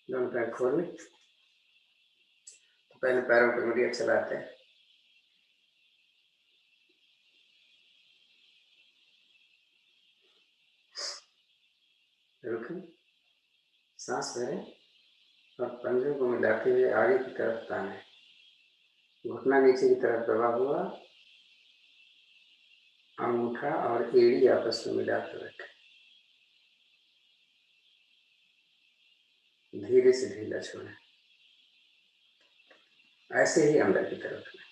दोनों पैर खोल लें। तो पहले पैरों पर उंगलियां चलाते हैं। रुकें, सांस भरें और पंजों को मिलाते हुए आगे की तरफ ताने। घुटना नीचे की तरफ दबा हुआ, अंगूठा और एड़ी आपस में मिलाकर रखें। धीरे से ढीला छोड़ें। ऐसे ही अंदर की तरफ में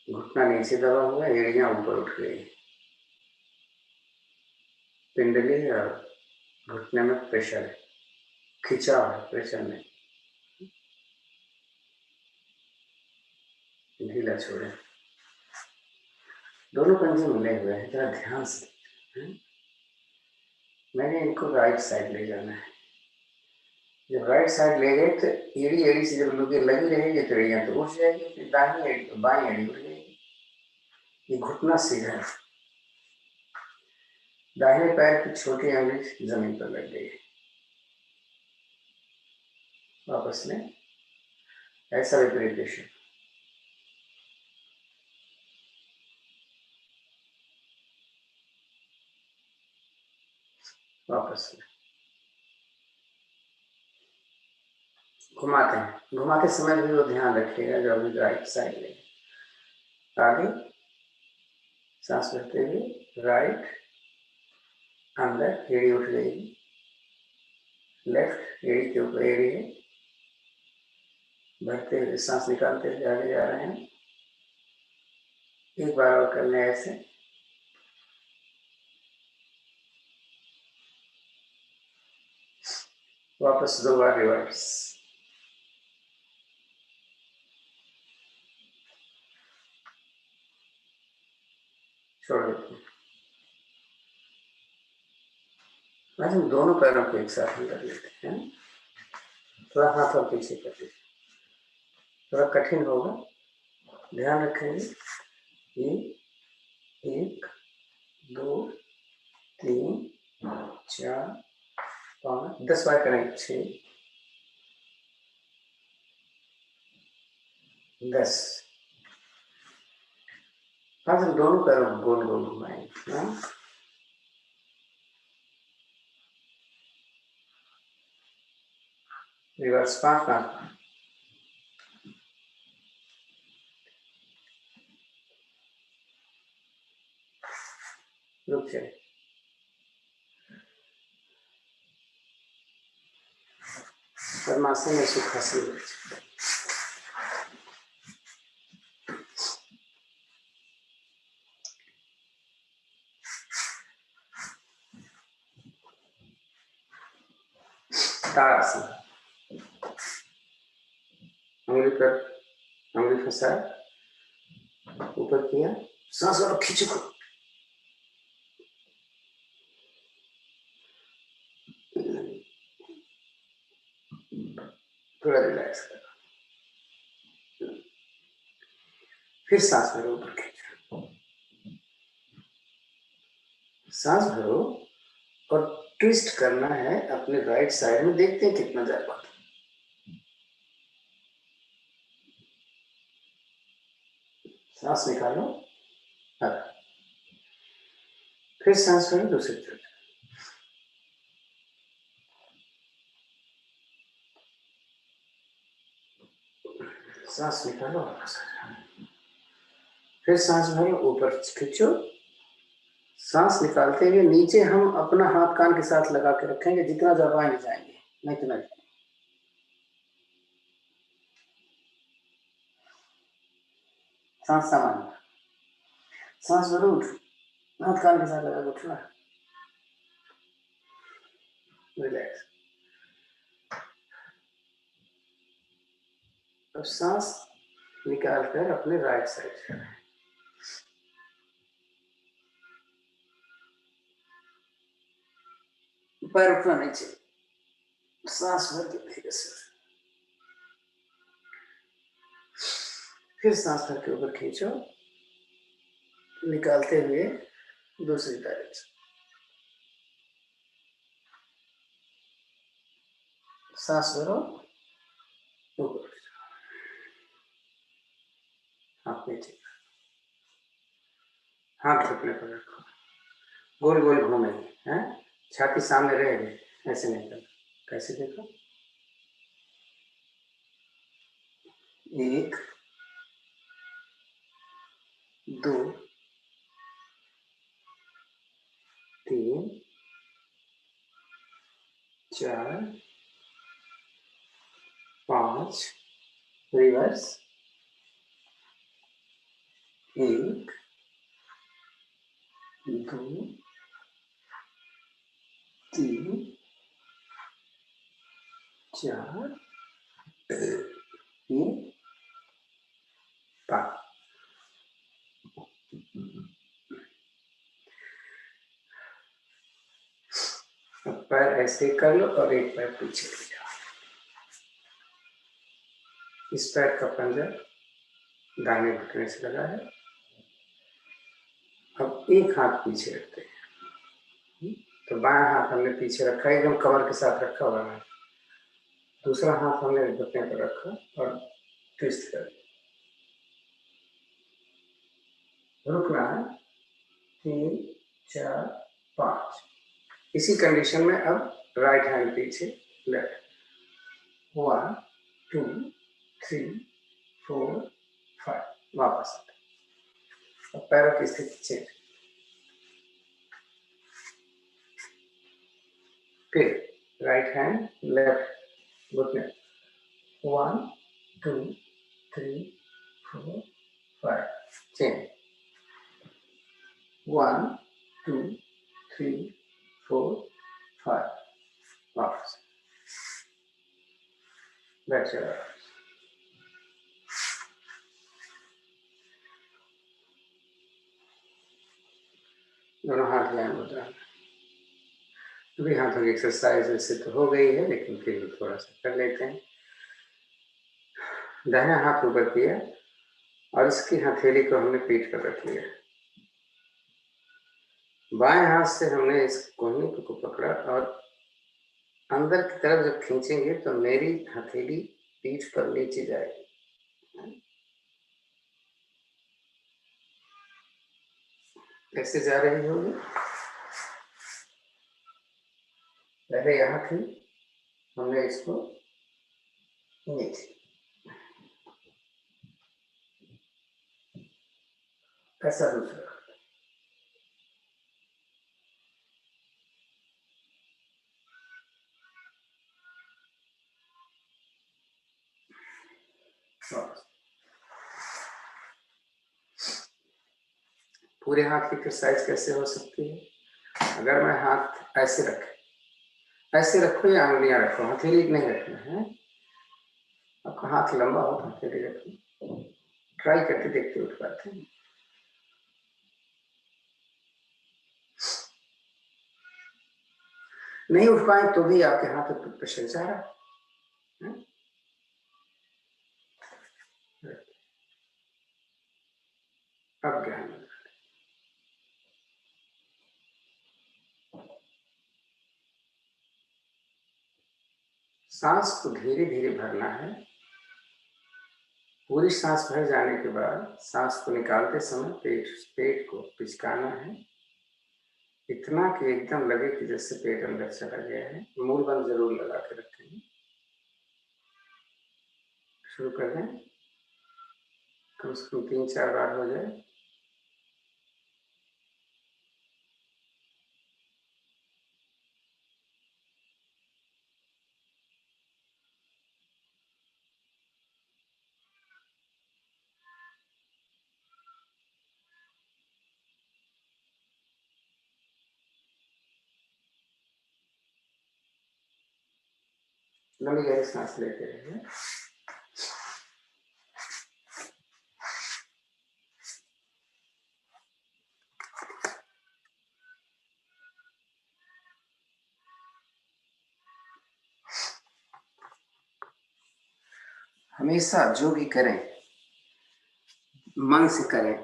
घुटना नीचे दबा हुआ, एड़ियां ऊपर उठ गई। पिंडली और घुटने में प्रेशर है, खिंचाव है, प्रेशर नहीं। ढीला छोड़ें। दोनों पंजे मिले हुए हैं, जरा ध्यान से। मैंने इनको राइट साइड ले जाना है। जब राइट साइड ले गए तो एड़ी एड़ी से जब लगी रहेगी तो एड़ियां तो उठ जाएगी, फिर दाहिनी एड़ी तो बाई एड़ी उठ जाएगी। ये घुटना सीधा है। दाहिने पैर की छोटी अंगुली जमीन पर लग गई। वापस में ऐसा विपरीत। वापस में घुमाते हैं। घुमाते समय भी वो ध्यान रखिएगा जो अभी राइट साइड ले आगे सांस भरते हुए राइट, अंदर एड़ी उठ जाएगी, लेफ्ट एड़ी के ऊपर एड़ी है, भरते हुए सांस निकालते हुए आगे जा रहे हैं। एक बार और करने ऐसे। वापस 2 बार रिवर्स। छोड़ देते हैं। आज हम दोनों पैरों को एक साथ अंदर लेते हैं। थोड़ा हाथ और पीछे कर दीजिए, थोड़ा कठिन होगा, ध्यान रखेंगे। ये 1 2 3 4 5 10 बार करेंगे। 6 10। आज हम दोनों पैरों को गोल गोल घुमाएंगे। रिवर्स 5 5। रुक जाए। पद्मासन में सुखासन। ताड़ासन। उंगली पर उंगली फंसा, ऊपर किया, सांस और खींचो। थोड़ा रिलैक्स करो। फिर सांस भरो, ऊपर खींचो। सांस भरो और ट्विस्ट करना है अपने राइट साइड में। देखते हैं कितना जा पाता। सांस निकालो, फिर सांस भरो दूसरी तरफ। सांस निकालो, वापस आ जाओ। फिर सांस भरो, ऊपर खींचो। सांस निकालते हुए नीचे हम अपना हाथ कान के साथ लगा के रखेंगे, जितना दबाएंगे जाएंगे, नहीं तो नहीं। सांस सामान्य। सांस भरो, उठ, हाथ कान के साथ लगा के उठना, रिलैक्स। अब सांस निकाल कर अपने राइट साइड से पैर उठना नहीं चाहिए। सांस भर के धीरे से, फिर सांस भर के ऊपर खींचो, निकालते हुए दूसरी डायरेक्शन। सांस भरो, ऊपर, हाथ नीचे, हाथ घुटने पर रखो, गोल गोल घूमेंगे हैं, छाती सामने रहेगी, ऐसे नहीं करना। कैसे देखो, 1 2 3 4 5, रिवर्स, 1 2 3 4 ये 5। अब पैर ऐसे कर लो और एक पैर पीछे ले जाओ। इस पैर का पंजा दाहिने घुटने से लगा है। अब एक हाथ पीछे रखते हैं, तो बायां हाथ हमने पीछे रखा, एकदम कमर के साथ रखा हुआ है। दूसरा हाथ हमने घुटने पर रखा और ट्विस्ट कर दिया। रुकना है, 3 4 5। इसी कंडीशन में अब राइट हैंड पीछे, लेफ्ट, 1 2 3 4 5, वापस। अब पैरों की स्थिति चेंज, फिर राइट हैंड लेफ्ट घुटने, 1 2 3 4 5, चेंज, 1 2 3 4 5, वापस, बैठ जाओ। दोनों हाथ लाइन मुद्रा में। अभी हाथों की एक्सरसाइज वैसे तो हो गई है, लेकिन फिर भी थोड़ा सा कर लेते हैं। दाहिना हाथ ऊपर किया और इसकी हथेली को हमने पीठ पर रख लिया। बाएं हाथ से हमने इस कोहनी को पकड़ा और अंदर की तरफ जब खींचेंगे तो मेरी हथेली पीठ पर नीचे जाएगी। कैसे जा रही होगी, पहले यहाँ थी, हमने इसको नीचे, ऐसा दूसरा, पूरे हाथ की एक्सरसाइज कैसे हो सकती है? अगर मैं हाथ ऐसे रखो या अंगुलियां रखो, हथेली नहीं रखना है। आपका हाथ लंबा हो तो हथेली रखो, ट्राई करके देखते उठ पाते हैं। नहीं उठ पाए तो भी आपके हाथ पर प्रेशर जा रहा है। अब ज्ञान, सांस को धीरे धीरे भरना है। पूरी सांस भर जाने के बाद सांस को निकालते समय पेट को पिचकाना है, इतना कि एकदम लगे कि जैसे पेट अंदर चला गया है। मूल बंद जरूर लगा के रखेंगे। शुरू कर दें, कम से कम 3-4 बार हो जाए। लंबी गहरी सांस लेते रहिए। हमेशा जो भी करें मन से करें,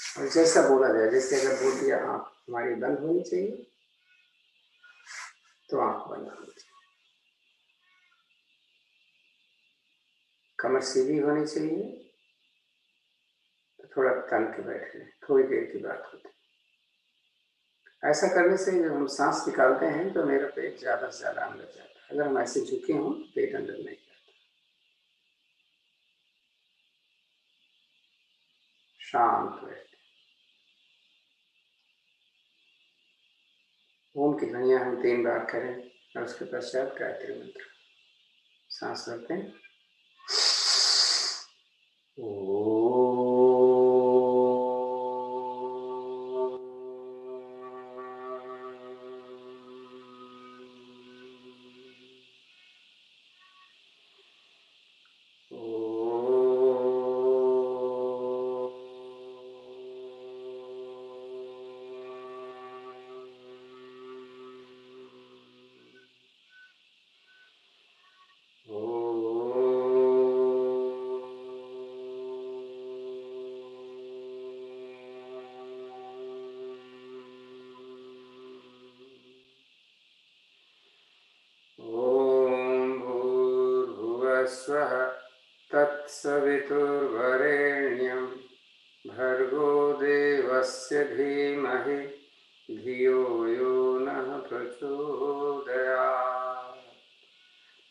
और जैसा बोला जाए, जैसे अगर बोल दिया आँख हमारी बंद होनी चाहिए, तो आंख बंद होनी चाहिए, कमर सीधी होनी चाहिए। तो थोड़ा तन के बैठ लें, थोड़ी देर की बात होती है। ऐसा करने से जब हम सांस निकालते हैं तो मेरा पेट ज्यादा से ज्यादा अंदर जाता है। अगर हम ऐसे झुके हों तो पेट अंदर नहीं जाता। शांत बैठ, ओम की ध्वनियां हम 3 बार करें और उसके पश्चात गायत्री मंत्र। सांस लेते हैं। स्वः तत्सवितुर्वरेण्यं भर्गो देवस्य धीमहि धियो यो नः प्रचोदयात्।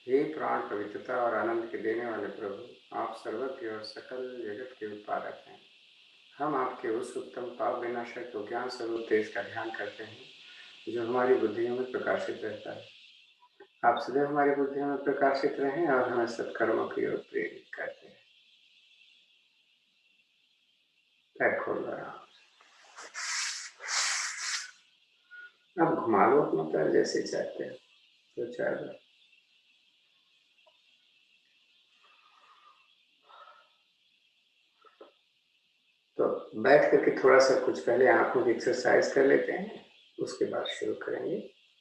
हे प्राण पवित्रता और आनंद के देने वाले प्रभु, आप सर्वज्ञ और सकल जगत के उत्पादक हैं। हम आपके उस उत्तम पाप विनाशक तो ज्ञान स्वरूप तेज का ध्यान करते हैं जो हमारी बुद्धियों में प्रकाशित रहता है। आप सदैव हमारी बुद्धियों में प्रकाशित रहें और हमें सत्कर्मों की ओर प्रेरित करते हैं। पैर खोल रहा हूं। अब घुमा लो अपना पैर जैसे चाहते हैं, तो 4 बार। तो बैठ करके थोड़ा सा कुछ पहले आंखों की एक्सरसाइज कर लेते हैं, उसके बाद शुरू करेंगे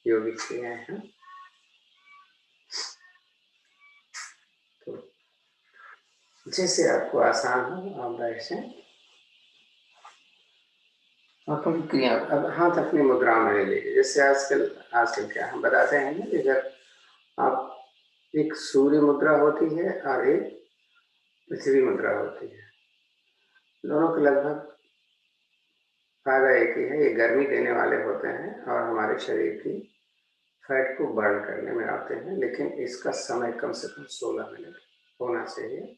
योगिक क्रियाएं हैं। तो जैसे आपको आसान हो आप बैठ जाएं। आंखों की क्रिया, अब हाथ अपनी मुद्रा में ले लीजिए। जैसे आजकल क्या हम बताते हैं ना, अगर आप, एक सूर्य मुद्रा होती है और एक पृथ्वी मुद्रा होती है, दोनों के लगभग फायदा एक ही है, ये गर्मी देने वाले होते हैं और हमारे शरीर की फैट को बर्न करने में आते हैं, लेकिन इसका समय कम से कम 16 मिनट होना चाहिए।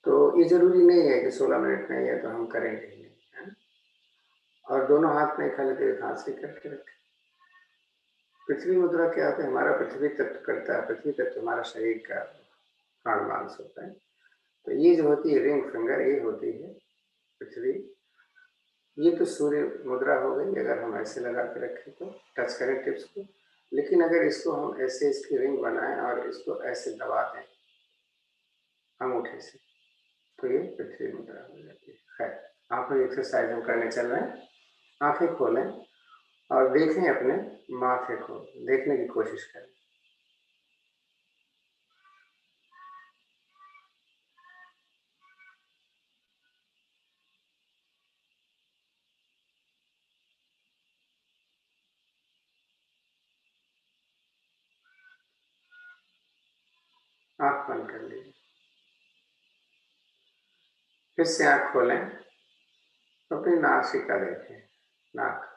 तो ये जरूरी नहीं है कि 16 मिनट नहीं है तो हम करेंगे ही नहीं, है। और दोनों हाथ नहीं खाली तो एक हाथ से करके रखें। पृथ्वी मुद्रा क्या होता है, हमारा पृथ्वी तत्व करता है, पृथ्वी तत्व हमारा शरीर का हाड़ मांस होता है। तो ये जो होती है रिंग फिंगर, ये होती है पृथ्वी। ये तो सूर्य मुद्रा हो गई, अगर हम ऐसे लगा के रखें तो टच करें टिप्स को। लेकिन अगर इसको हम ऐसे इसकी रिंग बनाएं और इसको ऐसे दबा दें अंगूठे से, तो ये पृथ्वी मुद्रा हो जाती है। खैर, आंखों की एक्सरसाइज हम करने चल रहे हैं। आंखें खोलें और देखें, अपने माथे को देखने की कोशिश करें। आंख बंद कर लीजिए, फिर से आंख खोलें, अपनी नासिका देखें, नाक।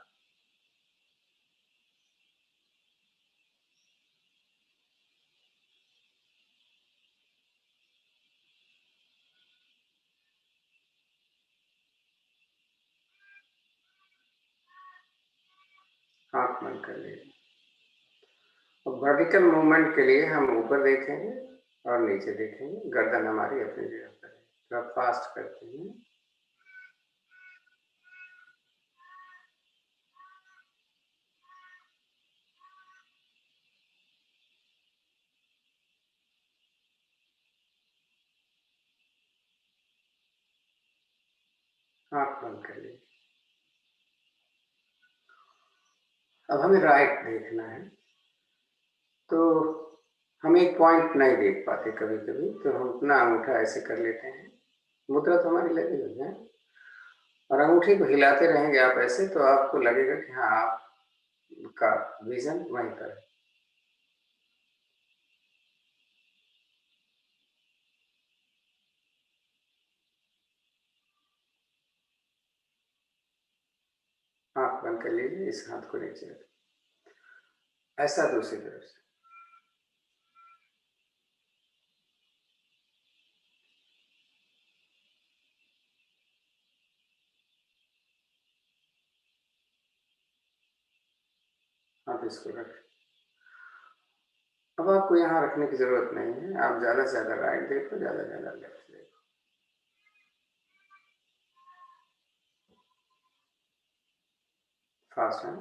आंख बंद कर लीजिए। और वर्टिकल मूवमेंट के लिए हम ऊपर देखेंगे और नीचे देखेंगे, गर्दन हमारी अपनी जगह पर है। थोड़ा फास्ट करते हैं। आंख बंद कर लीजिए। अब हमें राइट देखना है, तो हम एक पॉइंट नहीं देख पाते कभी कभी, तो हम अपना अंगूठा ऐसे कर लेते हैं। मुद्रा तो हमारी लगी हुई है और अंगूठे को हिलाते रहेंगे आप ऐसे, तो आपको लगेगा कि हाँ, आप का विजन वहीं पर है। आंख बंद कर लीजिए, इस हाथ को नीचे रखें, ऐसा दूसरी तरफ से। हाथ इसको रखें। अब आपको यहाँ रखने की जरूरत नहीं है, आप ज्यादा से ज्यादा राइट देखो, ज्यादा से ज्यादा लेफ्ट देखो। फास्ट है।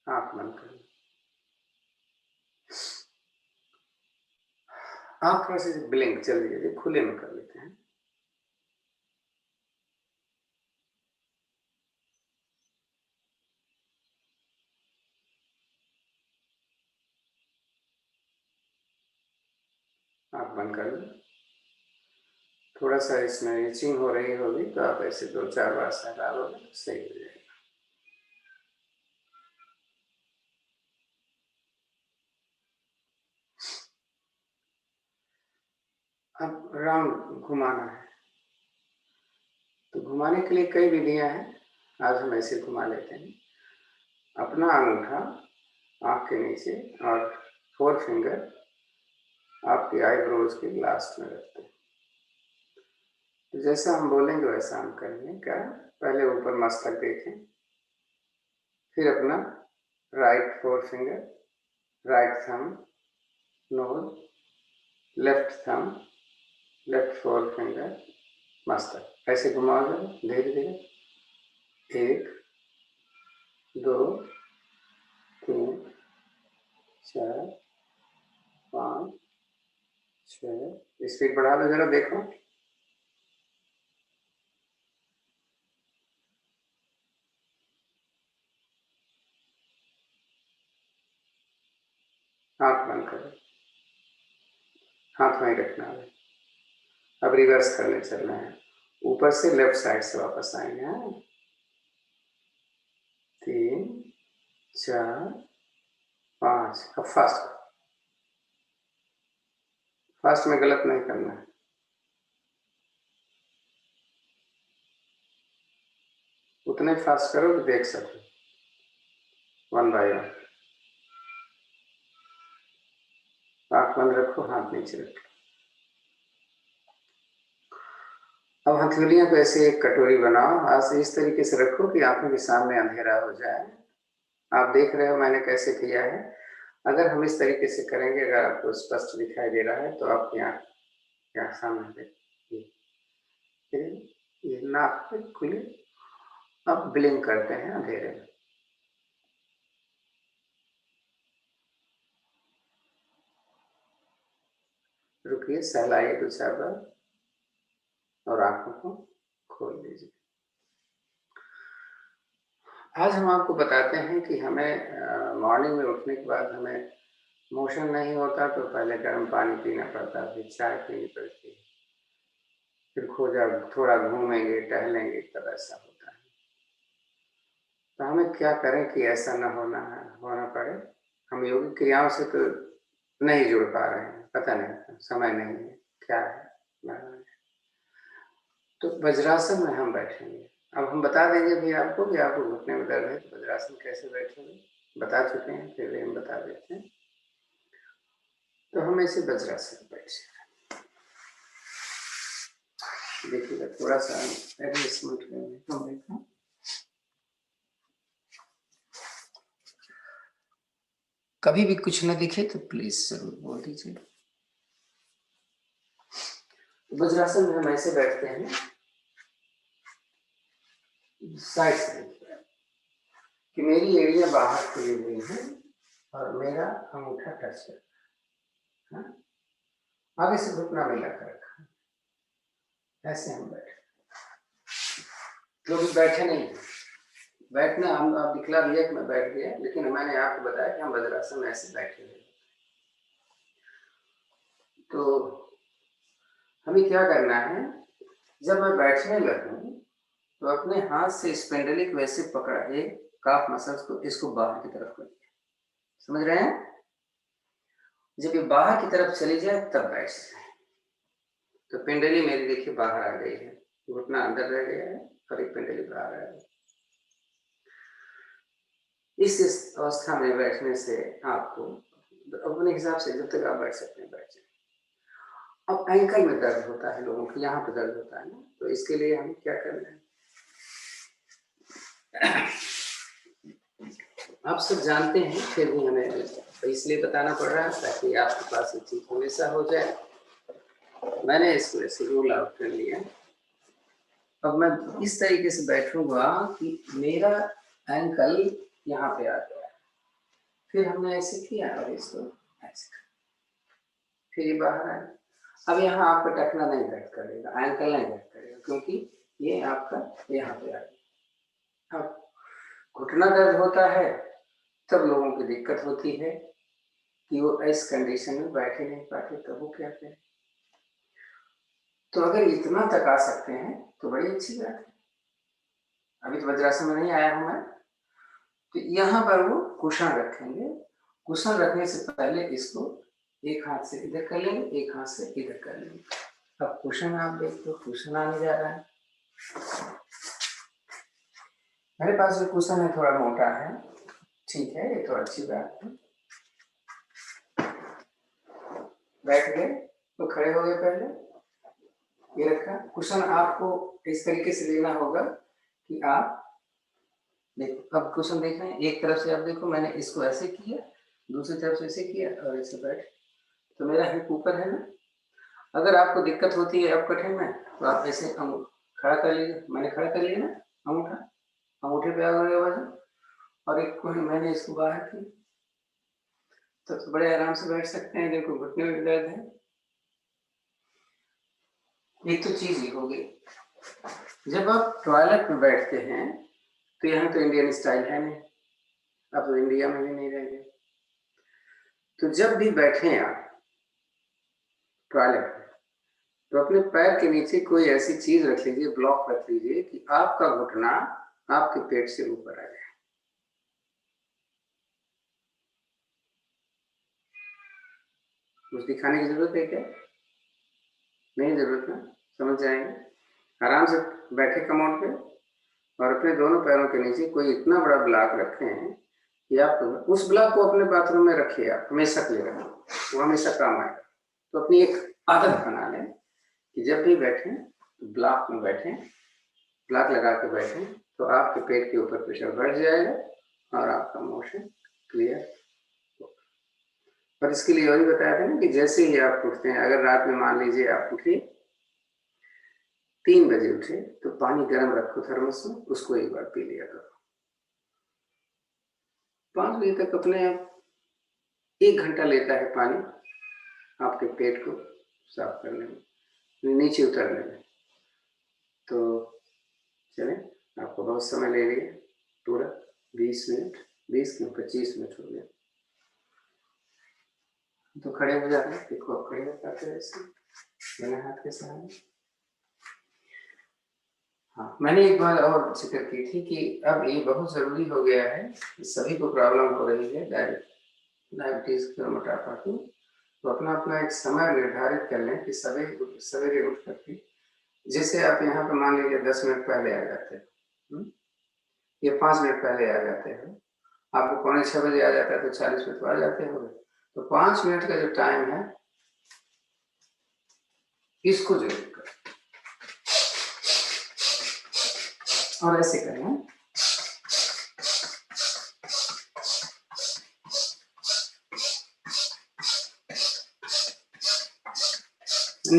आंख बंद करो, आंख में से ब्लिंक चलिए, खुले में कर लेते हैं। आंख बंद कर लो। थोड़ा सा इसमें इचिंग हो रही होगी तो आप ऐसे 2-4 बार सहला लोगे तो सही हो जाएगा। अब राउंड घुमाना है, तो घुमाने के लिए कई विधियां हैं। आज हम ऐसे घुमा लेते हैं। अपना अंगूठा आंख के नीचे और 4 फिंगर आपकी आईब्रोज के लास्ट में रखते हैं। तो जैसा हम बोलेंगे वैसा हम करेंगे। क्या? पहले ऊपर मस्तक देखें, फिर अपना right 4 finger, right thumb, nose, left thumb, left 4 finger, मस्तक, ऐसे घुमाओ जरा धीरे धीरे। 1 2 3 4 5 6। स्पीड बढ़ा दो जरा, देखो। आंख बंद करो, हाथ वहीं रखना है। अब रिवर्स करने चलना है, ऊपर से लेफ्ट साइड से वापस आएंगे। 3 4 5। अब फास्ट, फास्ट में गलत नहीं करना है। उतने फास्ट करो कि देख सको, 1 बाय 1। आंख बंद रखो, हाथ नीचे रखो। अब हथेलियों को ऐसे एक कटोरी बनाओ, हाथ से इस तरीके से रखो कि आंखों के सामने अंधेरा हो जाए। आप देख रहे हो मैंने कैसे किया है। अगर हम इस तरीके से करेंगे, अगर आपको स्पष्ट दिखाई दे रहा है तो आपकी आंख यहाँ सामने देखिए, ये नाक पे खुली। अब ब्लिंक करते हैं अंधेरे में। रुकिए, सहलाइए 2-4 बार और आंखों को खोल लीजिए। आज हम आपको बताते हैं कि हमें मॉर्निंग में उठने के बाद हमें मोशन नहीं होता तो पहले गर्म पानी पीना पड़ता है, फिर चाय पीनी पड़ती है, फिर खोजा थोड़ा घूमेंगे टहलेंगे तब ऐसा होता है। तो हमें क्या करें कि ऐसा न होना पड़े। हम योगिक क्रियाओं से तो नहीं जुड़ पा रहे हैं, पता नहीं, समय नहीं है, क्या है। तो वज्रासन में हम बैठेंगे। अब हम बता देंगे भी आपको कि आपको घुटने में दर्द है तो वज्रासन कैसे बैठेंगे, बता चुके हैं, फिर भी हम बता देते हैं। तो हम ऐसे वज्रासन बैठे, देखिएगा थोड़ा सा एडजस्टमेंट कम देखा। कभी भी कुछ न दिखे तो प्लीज जरूर बोल दीजिए। वज्रासन में हम ऐसे बैठते हैं, साइड से कि मेरी एरिया बाहर खुली हुई है और मेरा अंगूठा टच है, आगे से घुटना मिला कर रखा, ऐसे हम बैठे। जो भी बैठे नहीं, बैठना हम आप दिखला दिया कि मैं बैठ गया, लेकिन मैंने आपको बताया कि हम वज्रासन में ऐसे बैठे हुए। तो हमें क्या करना है, जब मैं बैठने लगूं तो अपने हाथ से स्पेंडलिक वैसे पकड़ा है, काफ मसल्स को, इसको बाहर की तरफ करिए। समझ रहे हैं? जब ये बाहर की तरफ चली जाए तब बैठ जाए। तो पेंडली मेरी देखिए बाहर आ गई है, घुटना अंदर रह गया है और एक पेंडली बाहर आ गई। इस अवस्था में बैठने से आपको अपने हिसाब से जब तक आप बैठ सकते हैं बैठ जाए। अब एंकल में दर्द होता है लोगों को, यहाँ पे दर्द होता है ना, तो इसके लिए हमें क्या करना है, आप सब जानते हैं, फिर भी हमें इसलिए बताना पड़ रहा है ताकि आपके पास ये चीज हमेशा हो जाए। मैंने इसको ऐसे रूल आउट कर लिया। अब मैं इस तरीके से बैठूंगा कि मेरा एंकल यहाँ पे आ गया, फिर हमने ऐसे किया और इसको ऐसे किया, फिर ये बाहर आया। अब यहाँ आपका टखना नहीं दर्द करेगा, एंकल नहीं दर्द करेगा, क्योंकि ये आपका यहाँ पे आ गया। अब घुटना दर्द होता है तब लोगों की दिक्कत होती है कि वो इस कंडीशन में बैठे नहीं पाते, तब वो क्या करें। तो अगर इतना तक आ सकते हैं तो बड़ी अच्छी बात है। अभी तो वज्रासन में नहीं आया हूं मैं, तो यहाँ पर वो कुशन रखेंगे। कुशन रखने से पहले इसको एक हाथ से इधर कर लेंगे, एक हाथ से इधर कर लेंगे। अब कुशन आप देखो, कुशन आने जा रहा है। मेरे पास जो कुशन है थोड़ा मोटा है, ठीक है, ये तो अच्छी बात है। बैठ गए तो खड़े हो गए, पहले ये रखा कुशन। आपको इस तरीके से लेना होगा कि आप देखो, अब कुशन देख रहे हैं, एक तरफ से आप देखो, मैंने इसको ऐसे किया, दूसरी तरफ से ऐसे किया और ऐसे बैठ, तो मेरा हिप ऊपर है ना। अगर आपको दिक्कत होती है अब कठिन में, तो आप ऐसे खड़ा कर लीजिए। मैंने खड़ा कर लिया ना अंगूठा, अंगूठे पे आ गया वजन, और एक को मैंने इसको बाहर किया, तो बड़े आराम से बैठ सकते हैं। देखो घुटने में दर्द है, एक तो चीज ही हो गई। जब आप टॉयलेट में बैठते हैं तो यहाँ तो इंडियन स्टाइल है नहीं, अब तो इंडिया में भी नहीं रह गए। तो जब भी बैठे आप टॉयलेट में, तो अपने पैर के नीचे कोई ऐसी चीज रख लीजिए, ब्लॉक रख लीजिए कि आपका घुटना आपके पेट से ऊपर आ जाए। कुछ दिखाने की जरूरत है क्या? नहीं जरूरत ना, समझ जाएंगे। आराम से बैठे कमोड पे और अपने दोनों पैरों के नीचे कोई इतना बड़ा ब्लॉक रखे हैं कि आप उस ब्लॉक को अपने बाथरूम में रखिए, आप हमेशा के लिए रखें, वो हमेशा काम आएगा। तो अपनी एक आदत बना लें कि जब भी बैठें तो ब्लॉक में बैठें, ब्लॉक लगा के बैठें, तो आपके पेट के ऊपर प्रेशर बढ़ जाएगा और आपका मोशन क्लियर होगा। पर इसके लिए और भी बताया था ना कि जैसे ही आप उठते हैं, अगर रात में मान लीजिए आप उठे 3 बजे उठे, तो पानी गर्म रखो थर्मस में, उसको एक बार पी लिया करो। 5 बजे तक अपने आप 1 घंटा लेता है पानी आपके पेट को साफ करने में, नीचे उतरने में। तो चलें, आपको बहुत समय ले लिया, पूरा 20 मिनट, 20 क्यों 25 मिनट हो गया। तो खड़े हो जाते हैं, देखो आप खड़े हो पाते हैं ऐसे बिना हाथ के सहारे। हाँ, मैंने एक बार और जिक्र की थी कि अब ये बहुत जरूरी हो गया है, सभी को प्रॉब्लम हो रही है डायबिटीज की और मोटापा की। तो अपना अपना एक समय निर्धारित कर लें कि सवेरे उठ करके, जैसे आप यहाँ पे मान लीजिए 10 मिनट पहले आ जाते हैं या 5 मिनट पहले आ जाते हैं, आपको 5:45 बजे आ जाता है तो 40 मिनट तो आ जाते हो, तो 5 मिनट का जो टाइम है इसको जरूर करें। और ऐसे करें,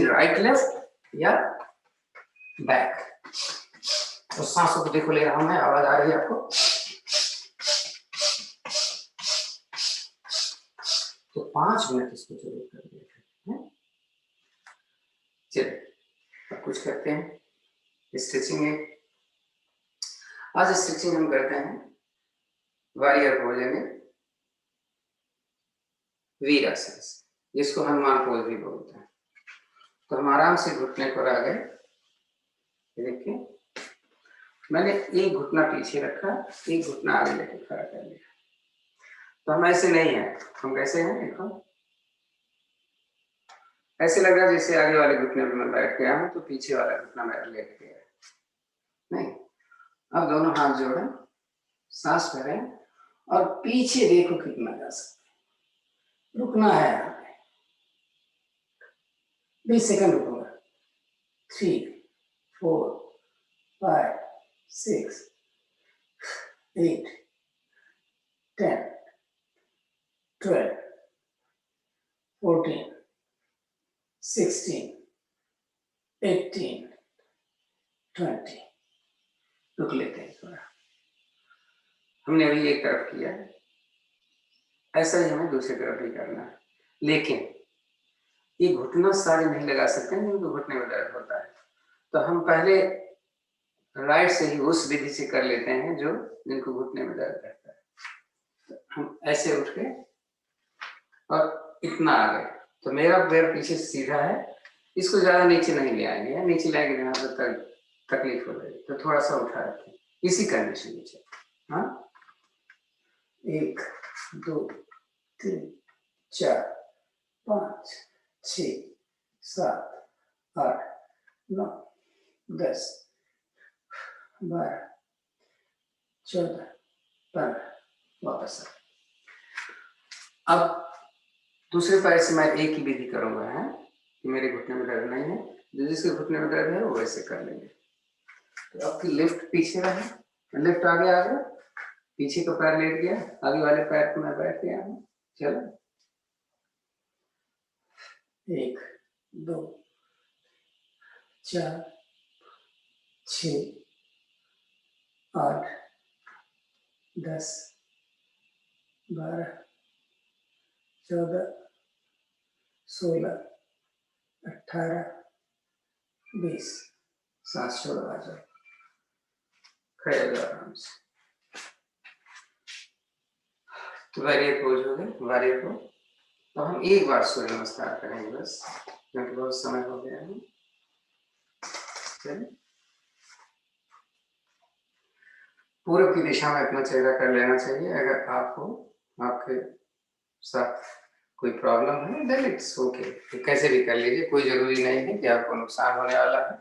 राइट लेफ्ट या बैक। तो सांसों को देखो ले रहा हूं मैं, आवाज आ रही है आपको? तो 5 मिनट इसको जरूर कर दिया। चलिए अब कुछ करते हैं, स्ट्रेचिंग है। आज स्ट्रेचिंग हम करते हैं वारियर पोज में, वीरासन, जिसको हनुमान पोज भी बोलते हैं। तो हम आराम से घुटने पर आ गए। देखिए मैंने एक घुटना पीछे रखा, एक घुटना आगे लेके खड़ा कर लिया। तो हम ऐसे नहीं है, हम कैसे हैं देखो, ऐसे लग रहा है जैसे आगे वाले घुटने पर मैं बैठ गया हूं तो पीछे वाला घुटना मेरा लेट गया। नहीं, अब दोनों हाथ जोड़े, सांस भरें और पीछे देखो कितना जा सकते, रुकना है यहाँ पे 20 सेकंड रुकूंगा। 3 4 5 6 8 10 12 14 16 18 20। रुक लेते हैं थोड़ा। हमने अभी एक तरफ किया, ऐसा ही हमें दूसरी तरफ भी करना है, लेकिन ये घुटना सारे नहीं लगा सकते हैं क्योंकि घुटने में दर्द होता है। तो हम पहले राइट से ही उस विधि से कर लेते हैं जो जिनको घुटने में दर्द रहता है। तो हम ऐसे उठ के और इतना आ गए, तो मेरा पैर पीछे सीधा है, इसको ज्यादा नीचे नहीं ले आएंगे, नीचे लाएंगे यहाँ पर तकलीफ हो जाएगी, तो थोड़ा सा उठा रखें इसी कंडीशन में। हाँ, 1 2 3 4 5 6 7 8 9 10 12 14 15। वापस अब दूसरे पैर से मैं एक ही विधि करूंगा है कि मेरे घुटने में दर्द नहीं है, जो जिसके घुटने में दर्द है वो वैसे कर लेंगे। तो आपकी लिफ्ट पीछे रहे, लिफ्ट आगे आ गया, पीछे का पैर लेट गया, आगे वाले पैर पे मैं बैठ गया हूँ। चलो 1 2 4 6 8 10 12 14 16 18 20। सांस छोड़ो, आ जाओ, खड़े हो जाओ आराम से। तो वारियर पोज हो गए, वारियर को। तो हम एक बार सूर्य नमस्कार करेंगे बस, क्योंकि बहुत समय हो गया है। चलिए पूर्व की दिशा में अपना चेहरा कर लेना चाहिए। अगर आपको आपके साथ कोई प्रॉब्लम है देन इट्स ओके, तो कैसे भी कर लीजिए, कोई जरूरी नहीं है कि आपको नुकसान होने वाला है।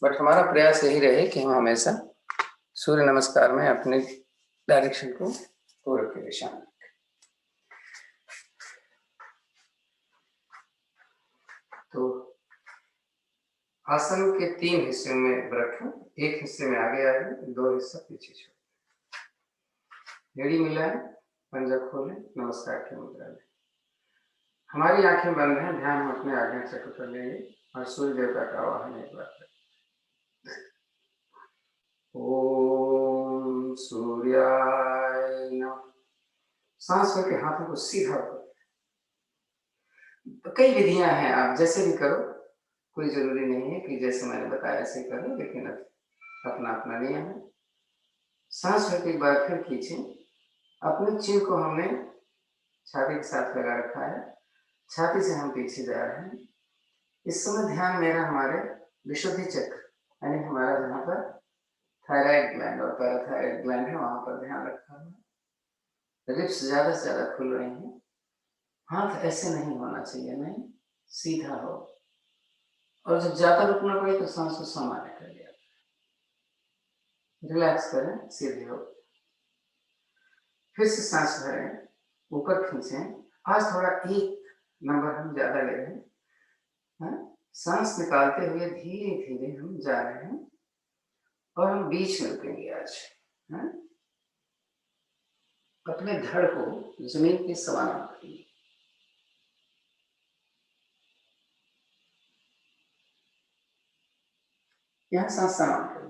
बट हमारा प्रयास यही रहे कि हम हमेशा सूर्य नमस्कार में अपने डायरेक्शन को पूर्व की दिशा में। तो आसन के 3 हिस्सों में रखें, एक हिस्से में आगे आगे, 2 हिस्सा पीछे छोड़, एड़ी मिलाएं, पंजा खोलें, नमस्कार की मुद्रा में। हमारी आंखें बंद हैं, ध्यान हम अपने आगे चक्र कर लेंगे और सूर्य देवता का आवाहन एक बार करें। ओम सूर्याय नमः। सांस लेके हाथों को सीधा करो। तो कई विधियां हैं, आप जैसे भी करो, कोई जरूरी नहीं है कि जैसे मैंने बताया ऐसे करो, लेकिन अपना अपना नियम है। सांस लेके एक बार फिर खींचे, अपने चिन्ह को हमने छाती के साथ लगा रखा है, छाती से हम पीछे जा रहे हैं। इस समय ध्यान मेरा हमारे विशुद्धि चक्र, यानी हमारा जहाँ पर थायराइड ग्लैंड और पैराथायराइड ग्लैंड है वहां पर ध्यान रखा है। लिप्स ज्यादा से ज्यादा खुल रही हैं, हाथ ऐसे नहीं होना चाहिए, नहीं सीधा हो, और जब ज्यादा रुकना पड़े तो सांस को सामान्य कर लिया, रिलैक्स करें, सीधे हो। फिर से सांस भरें, ऊपर खींचें। आज थोड़ा 1 नंबर हम ज्यादा ले रहे हैं। सांस निकालते हुए धीरे धीरे हम जा रहे हैं और हम बीच में रुकेंगे आज। अपने धड़ को जमीन के समान रखेंगे। यहाँ सांस समान करें।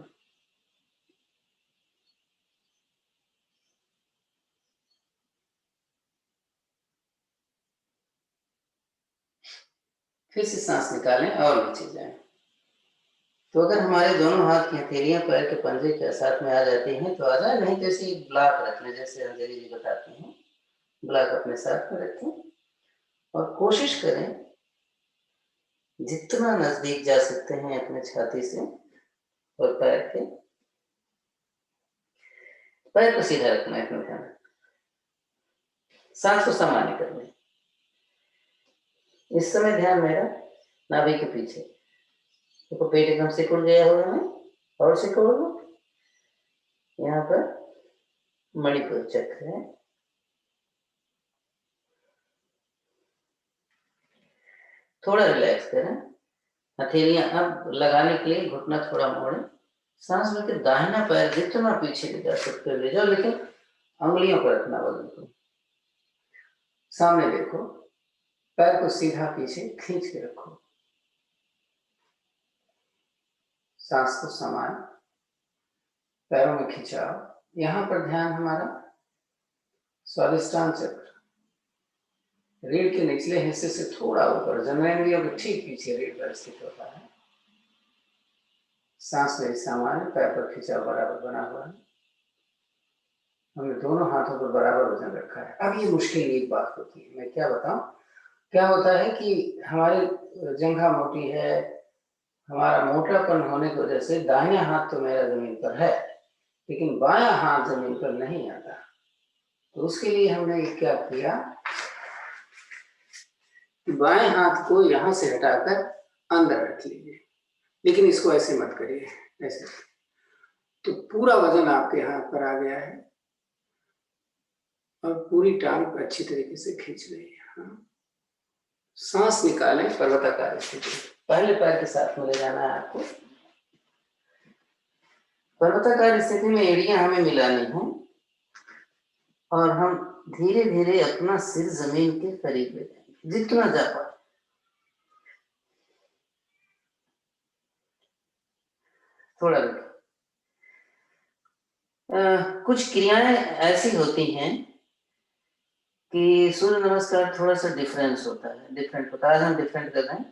फिर से सांस निकालें और नीचे जाएं। तो अगर हमारे दोनों हाथ की हथेलियां पैर के पंजे के साथ में आ जाती हैं तो आ जाए, नहीं तो ऐसे एक ब्लॉक रख लें, जैसे अंजलि जी बताते हैं, ब्लॉक अपने साथ में रखें और कोशिश करें जितना नजदीक जा सकते हैं अपने छाती से और पैर के, पैर को सीधा रखना है, अपने ध्यान, सांस को सामान्य करना है। इस समय ध्यान मेरा नाभि के पीछे, देखो पेट एकदम सिकुड़ गया होगा ना, और सिकुड़ लो। यहाँ पर मणिपुर चक्र है, थोड़ा रिलैक्स करें। हथेलियां अब लगाने के लिए घुटना थोड़ा मोड़े, सांस लेकर दाहिना पैर जितना पीछे ले जा सकते ले जाओ, लेकिन अंगुलियों पर रखना वजन को। सामने देखो, पैर को सीधा पीछे खींच के रखो, सांस को समान, पैरों में खिंचाओ। यहां पर ध्यान हमारा स्वादिष्टान चक्र, रीढ़ के निचले हिस्से से थोड़ा ऊपर, जननेंद्रियों के ठीक पीछे रीढ़ पर स्थित होता है। सांस में सामान्य, पैर पर खिंचाव बराबर बना हुआ है। हमने दोनों हाथों पर बराबर वजन रखा है। अब ये मुश्किल एक बात होती है, मैं क्या बताऊं, क्या होता है कि हमारी जंघा मोटी है, हमारा मोटापन होने की वजह से दाहिना हाथ तो मेरा जमीन पर है, लेकिन बायां हाथ जमीन पर नहीं आता। तो उसके लिए हमने क्या किया कि बाएं हाथ को यहां से हटाकर अंदर रख लीजिए, लेकिन इसको ऐसे मत करिए, ऐसे। तो पूरा वजन आपके हाथ पर आ गया है और पूरी टांग अच्छी तरीके से खींच रही है। हाँ। सांस निकालें, पर्वताकार स्थिति, पहले पैर के साथ में ले जाना है आपको। पर्वताकार स्थिति में एड़ियां हमें मिलानी है और हम धीरे धीरे अपना सिर जमीन के करीब ले जाएंगे, जितना जा पाए। थोड़ा कुछ क्रियाएं ऐसी होती हैं कि सूर्य नमस्कार थोड़ा सा डिफरेंस होता है, डिफरेंट होता है। आज हम डिफरेंट कर रहे हैं,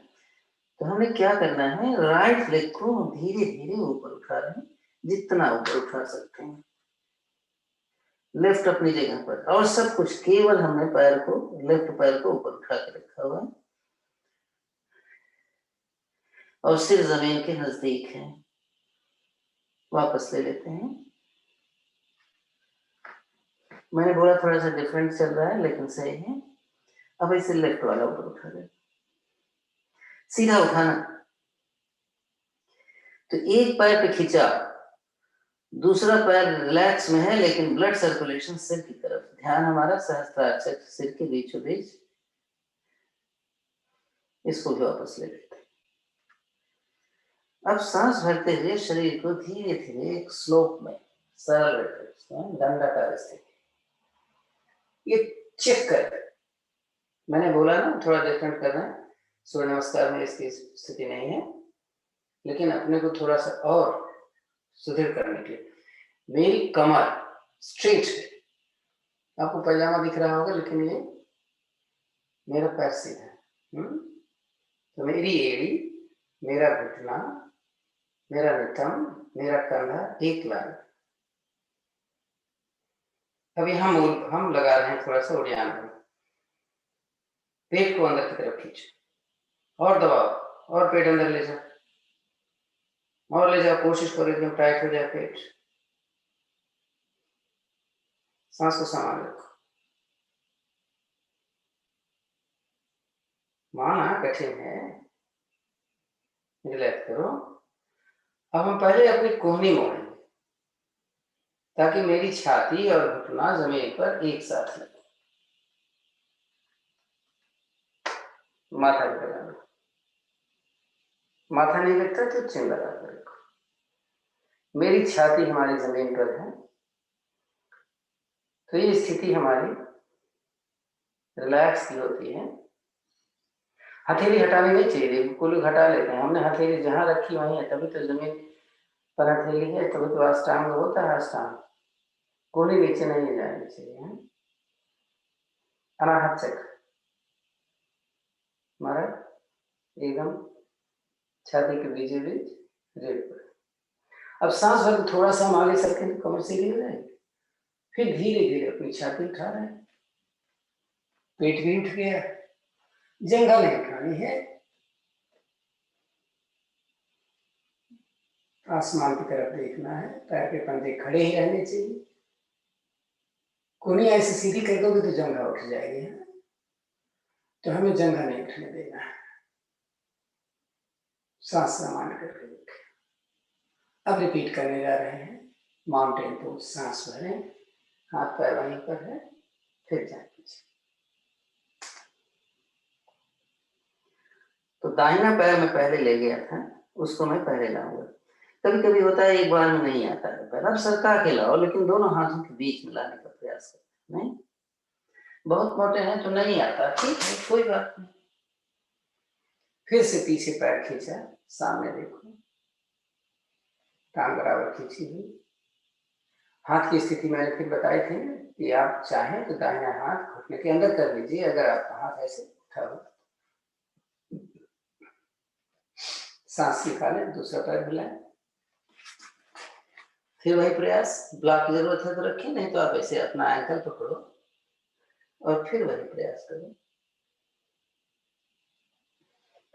तो हमें क्या करना है, राइट लेग को धीरे धीरे ऊपर उठा रहे हैं, जितना ऊपर उठा सकते हैं, लेफ्ट अपनी जगह पर, और सब कुछ केवल हमने पैर को, लेफ्ट पैर को ऊपर उठा के रखा हुआ है और सिर जमीन के नजदीक है। वापस ले लेते हैं। मैंने बोला थोड़ा सा डिफरेंट चल रहा है, लेकिन सही है। अब इसे लेफ्ट वाला ऊपर उठा दे, सीधा उठाना। तो एक पैर पे खींचा, दूसरा पैर रिलैक्स में है, लेकिन ब्लड सर्कुलेशन सिर की तरफ, ध्यान हमारा सहस्त्रार चक्र सिर के बीचों बीच। इसको भी वापस ले लेते हैं। अब सांस भरते हुए शरीर को धीरे धीरे एक स्लोप में, सरल दंडाकार स्थिति, ये चेक कर। मैंने बोला ना थोड़ा डिफरेंट करना है, सूर्य नमस्कार में इसकी स्थिति नहीं है, लेकिन अपने को थोड़ा सा और सुदृढ़ करने के लिए मेरी कमर स्ट्रेट है। आपको पैजामा दिख रहा होगा, लेकिन ये मेरा पैर सीधा है। तो मेरी एड़ी, मेरा घुटना, मेरा नितंब, मेरा कंधा एक लाइन। अभी हम लगा रहे हैं थोड़ा सा उड़ान में, पेट को अंदर की तरफ खींचो और दबाओ, और पेट अंदर ले जाओ, और ले जाओ, कोशिश करो एकदम टाइट हो जाए पेट। सांस को संभाल रखो। माना कठिन है, रिलैक्स करो। अब हम पहले अपनी कोहनी मोड़ेंगे, ताकि मेरी छाती और घुटना जमीन पर एक साथ लगे। माथा भी लगा लो, माथा नहीं लगता तो चिन लगा कर रखो। मेरी छाती हमारी जमीन पर है, तो ये स्थिति हमारी रिलैक्स की होती है। हथेली हटानी नहीं चाहिए, बिल्कुल हटा लेते हैं हमने, हथेली जहां रखी वहीं है, तभी तो जमीन पर हथेली है, तभी तो अष्टांग होता है। अष्टांग कोहनी नीचे नहीं जानी चाहिए। अनाहत चक्र हमारा एकदम छाती के बीचों बीच रीढ़ पर। अब सांस भर थोड़ा सा हम आगे सरके तो कमर सीधी हो जाएगी, फिर धीरे धीरे अपनी छाती उठा रहे हैं, पेट भी उठ गया, जंघा नहीं उठानी है, आसमान की तरफ देखना है, पैर के पंजे खड़े ही रहने चाहिए। कोनी ऐसे सीधी कर दोगे तो जंघा उठ जाएगी, तो हमें जंघा नहीं उठने देना है। सांस सामान्य करके उठे। अब रिपीट करने जा रहे हैं माउंटेन पोज। सांस भरें, हाथ पैर वहीं पर है, फिर जाए पीछे। तो दाहिना पैर मैं पहले ले गया था, उसको मैं पहले लाऊंगा। कभी कभी होता है एक बार में नहीं आता है पैर, अब सरका के लाओ, लेकिन दोनों हाथों के बीच में लाने का प्रयास करो। नहीं, बहुत मोटे हैं तो नहीं आता, ठीक है, कोई बात नहीं। फिर से पीछे पैर खींचा, सामने देखो, टांग बराबर खींची हुई। हाथ की स्थिति मैंने फिर बताई थी कि आप चाहें तो दाहिना हाथ घुटने के अंदर कर लीजिए, अगर आपका हाथ ऐसे उठा हो। सांस निकालें, दूसरा पैर हिलाएं, फिर वही प्रयास। ब्लॉक की जरूरत है तो रखें, नहीं तो आप ऐसे अपना एंकल पकड़ो और फिर वही प्रयास करें।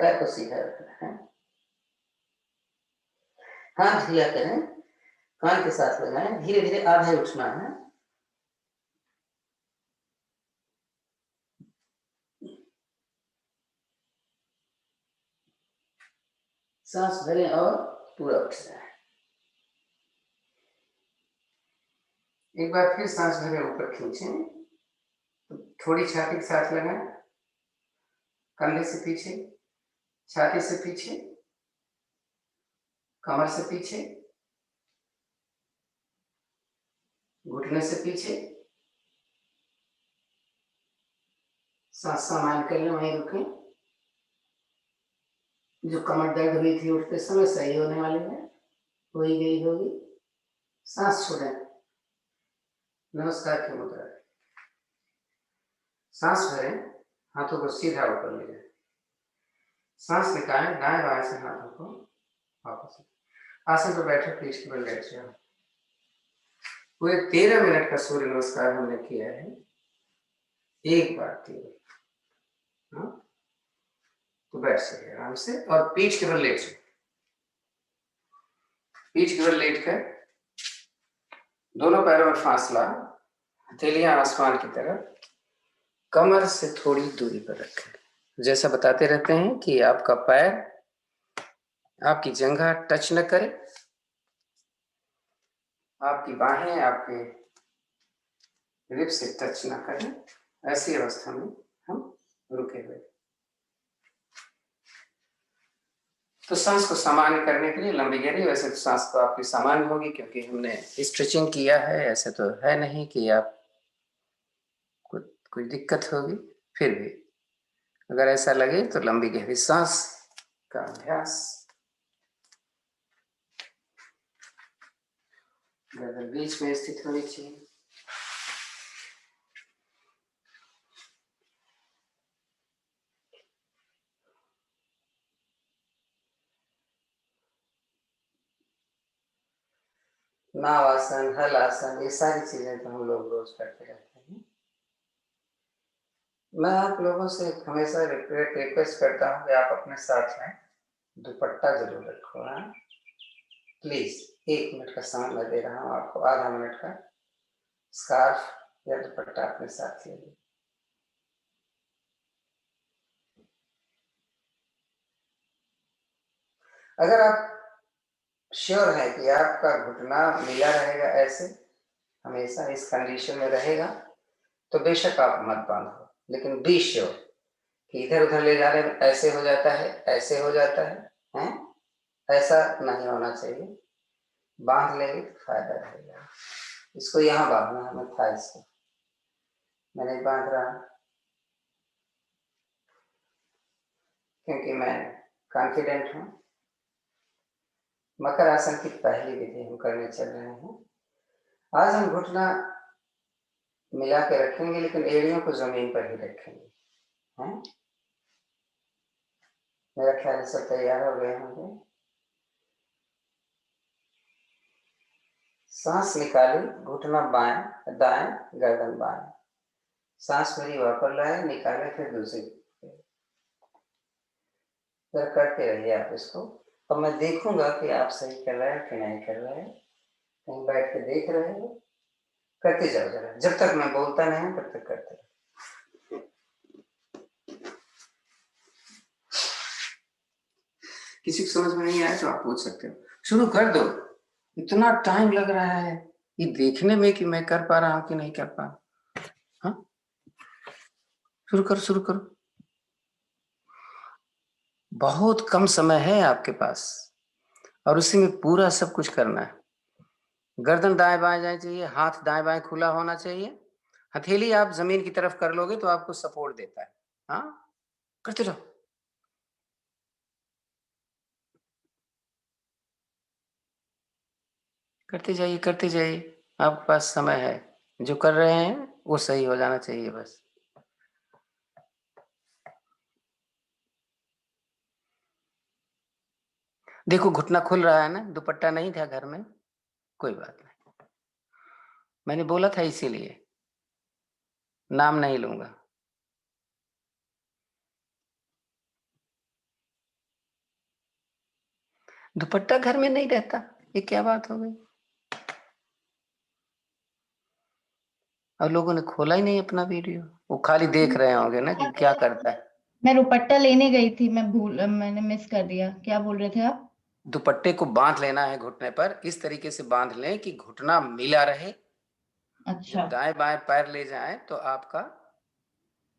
पैर को सीधा रखना है, हाथ ढीला करें, कान के साथ लगाएं, धीरे धीरे आधे उठना है। सांस भरें और पूरा उठ जाए। एक बार फिर सांस भरें, ऊपर खींचें, तो थोड़ी छाती के साथ लगाएं, कंधे से पीछे, छाती से पीछे, कमर से पीछे, घुटने से पीछे। सांस सामान्य कर लें, वहीं रुकें। जो कमर दर्द हुई थी उठते समय सही होने वाली है, हो ही गई होगी। सांस छोड़ें, नमस्कार की मुद्रा। सांस भरें, हाथों को सीधा ऊपर ले जाए। सांस निकालें, दाएं बाएं से हाथों को वापस। आसन पर बैठे, पीठ के बल बैठ जाओ। पूरे 13 मिनट का सूर्य नमस्कार हमने किया है, एक बार केवल। तो बैठ सके आराम से और पीठ के बल लेट जाओ। पीठ के बल लेट कर दोनों पैरों में फासला, हथेलियां आसमान की तरफ, कमर से थोड़ी दूरी पर रखें। जैसा बताते रहते हैं कि आपका पैर आपकी जंघा टच न करे, आपकी बाहें आपके रिब से टच न करें, ऐसी अवस्था में हम रुके हुए। तो सांस को सामान्य करने के लिए लंबी गहरी, वैसे तो सांस तो आपकी सामान्य होगी क्योंकि हमने स्ट्रेचिंग किया है, ऐसे तो है नहीं कि आप कोई दिक्कत होगी। फिर भी अगर ऐसा लगे तो लंबी गहरी सांस का अभ्यास। गर्दन बीच में स्थित होनी चाहिए। नाव आसन, हल आसन, ये सारी चीजें तो हम लोग रोज करते रहते हैं। मैं आप लोगों से हमेशा रिक्वेस्ट करता हूँ कि आप अपने साथ में दुपट्टा जरूर रखो। प्लीज, 1 मिनट का समय मैं दे रहा हूँ आपको, आधा मिनट का स्कार्फ या दुपट्टा अपने साथ ले। अगर आप श्योर है कि आपका घुटना मिला रहेगा, ऐसे हमेशा इस कंडीशन में रहेगा, तो बेशक आप मत बांधो, लेकिन बी श्योर कि इधर उधर ले जाने में ऐसे हो जाता है, ऐसे हो जाता है? ऐसा नहीं होना चाहिए। बांध लेंगे तो फायदा रहेगा। इसको यहाँ बांधना है, मैं था इसको मैं नहीं बांध रहा क्योंकि मैं कॉन्फिडेंट हूँ। मकर आसन की पहली विधि हम करने चल रहे हैं। आज हम घुटना मिला के रखेंगे, लेकिन एड़ियों को जमीन पर ही रखेंगे। हैं? मेरा ख्याल सब तैयार हो गए होंगे। सांस निकाली, घुटना बाएं, दाएं, गर्दन बाएं। सांस भरी वापस लाए, निकाले, फिर दूसरी। फिर करते रहिए आप इसको। तो मैं देखूंगा कि आप सही कर रहे हैं कि नहीं कर रहे हैं, कहीं बैठ के देख रहे हो, करते जाओ जरा, जब तक मैं बोलता नहीं तब तक करते रहो। किसी को समझ में नहीं आया तो आप पूछ सकते हो, शुरू कर दो। इतना टाइम लग रहा है ये देखने में कि मैं कर पा रहा हूं कि नहीं कर पा रहा। हाँ, शुरू करो शुरू करो, बहुत कम समय है आपके पास और उसी में पूरा सब कुछ करना है। गर्दन दाएं बाएं जानी चाहिए, हाथ दाएं बाएं खुला होना चाहिए, हथेली आप जमीन की तरफ कर लोगे तो आपको सपोर्ट देता है। हाँ, करते रहो। करते जाइए करते जाइए, आपके पास समय है, जो कर रहे हैं वो सही हो जाना चाहिए बस। देखो घुटना खुल रहा है ना, दुपट्टा नहीं था घर में, कोई बात नहीं, मैंने बोला था इसीलिए, नाम नहीं लूंगा। दुपट्टा घर में नहीं रहता, ये क्या बात हो गई? और लोगों ने खोला ही नहीं अपना वीडियो, वो खाली देख रहे होंगे ना कि क्या करता है। मैं दुपट्टा लेने गई थी, मैंने मिस कर दिया। क्या बोल रहे थे आप? दुपट्टे को बांध लेना है घुटने पर, इस तरीके से बांध लें कि घुटना मिला रहे। अच्छा। जब दाएं बाएं पैर ले जाएं तो आपका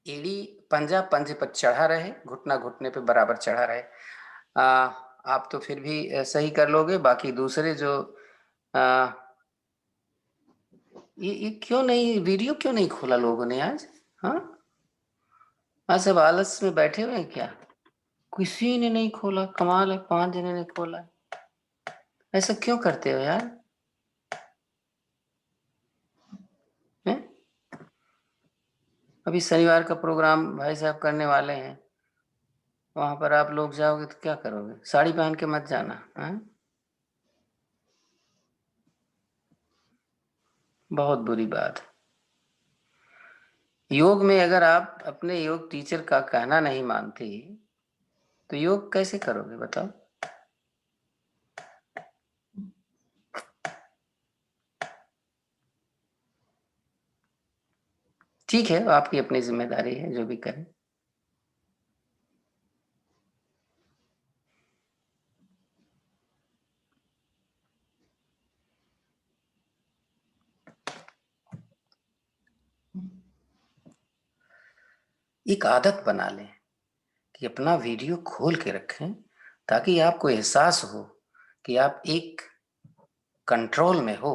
एड़ी, पंजा पंजे पर चढ़ा रहे, घुटना घुटने पे बराबर चढ़ा रहे। आ, आप तो फिर भी सही कर लोगे, बाकी दूसरे जो आ, ये क्यों नहीं, वीडियो क्यों नहीं खोला लोगों ने आज? हाँ, आज सब आलस में बैठे हुए हैं क्या? किसी ने नहीं खोला, कमाल है, 5 जने ने खोला। ऐसा क्यों करते हो यार? हैं? अभी शनिवार का प्रोग्राम भाई साहब करने वाले हैं, वहां पर आप लोग जाओगे तो क्या करोगे? साड़ी पहन के मत जाना। हैं? बहुत बुरी बात है। योग में अगर आप अपने योग टीचर का कहना नहीं मानती तो योग कैसे करोगे बताओ? ठीक है, आपकी अपनी जिम्मेदारी है, जो भी करें। एक आदत बना लें कि अपना वीडियो खोल के रखें, ताकि आपको एहसास हो कि आप एक कंट्रोल में हो।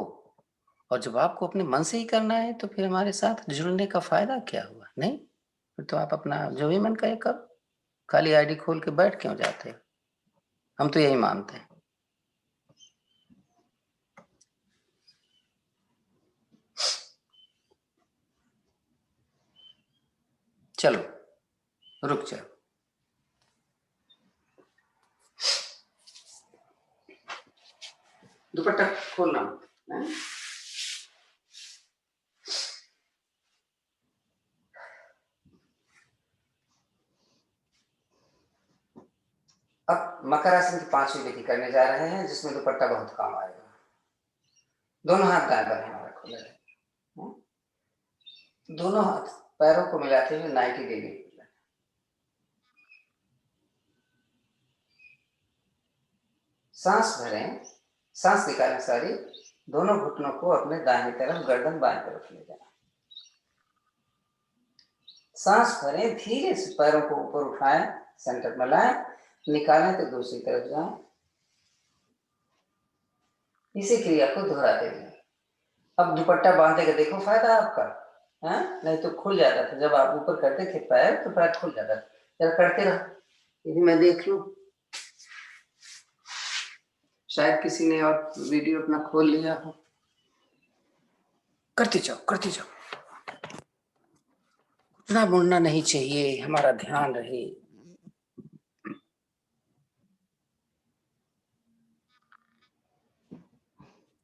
और जब आपको अपने मन से ही करना है तो फिर हमारे साथ जुड़ने का फायदा क्या हुआ? नहीं, फिर तो आप अपना जो भी मन करे करो, खाली आईडी खोल के बैठ क्यों जाते हो? हम तो यही मानते हैं। चलो रुक जाओ, दुपट्टा खोलना है? अब मकर आसन की 5वीं विधि करने जा रहे हैं, जिसमें दुपट्टा बहुत काम आएगा। दोनों हाथ दाएं बाएं हमारा खुले रहे, दोनों हाथ पैरों को मिलाते हुए 90 डिग्री। सांस भरें, सांस निकालें सारी, दोनों घुटनों को अपने दाहिनी तरफ, गर्दन बाएं तरफ ले जाएं। सांस भरें, धीरे से पैरों को ऊपर उठाएं, सेंटर में लाएं, निकालें तो दूसरी तरफ जाएं। इसी क्रिया को दोहराते रहें। अब दुपट्टा बांधने का देखो फायदा आपका, है? नहीं तो खुल जाता था, जब आप ऊपर करते थे पैर तो पैर खुल जाता था। जरा करते रहो, यदि मैं देख लूं, शायद किसी ने और वीडियो अपना खोल लिया हो। करते जाओ करते जाओ, उतना मुड़ना नहीं चाहिए, हमारा ध्यान रहे।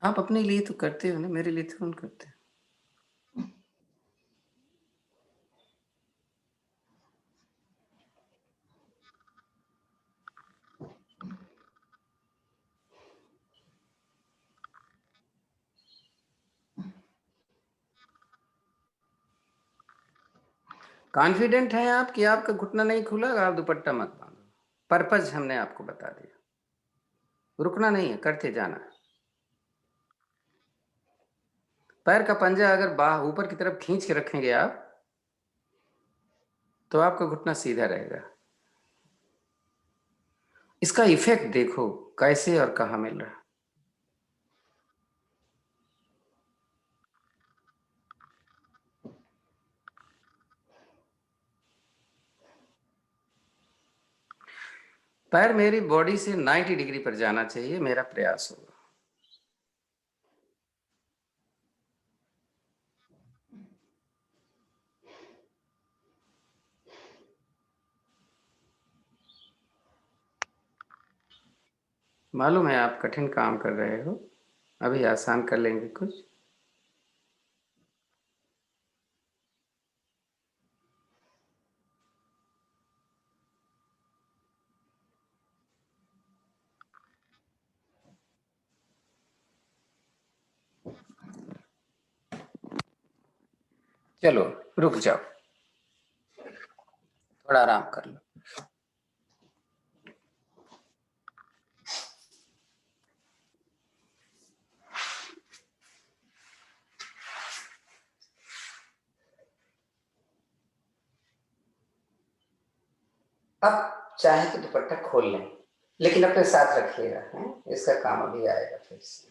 आप अपने लिए तो करते हो ना, मेरे लिए तो नहीं करते। कॉन्फिडेंट हैं आप कि आपका घुटना नहीं खुला? आप दुपट्टा मत बांधो। पर्पज हमने आपको बता दिया, रुकना नहीं है, करते जाना है। पैर का पंजा अगर बाह ऊपर की तरफ खींच के रखेंगे आप, तो आपका घुटना सीधा रहेगा। इसका इफेक्ट देखो कैसे और कहाँ मिल रहा है। पैर मेरी बॉडी से 90 डिग्री पर जाना चाहिए, मेरा प्रयास होगा। मालूम है आप कठिन काम कर रहे हो, अभी आसान कर लेंगे कुछ। चलो रुक जाओ, थोड़ा आराम कर लो। अब चाहे तो दुपट्टा खोल लें, लेकिन अपने साथ रखिएगा, इसका काम अभी आएगा फिर से।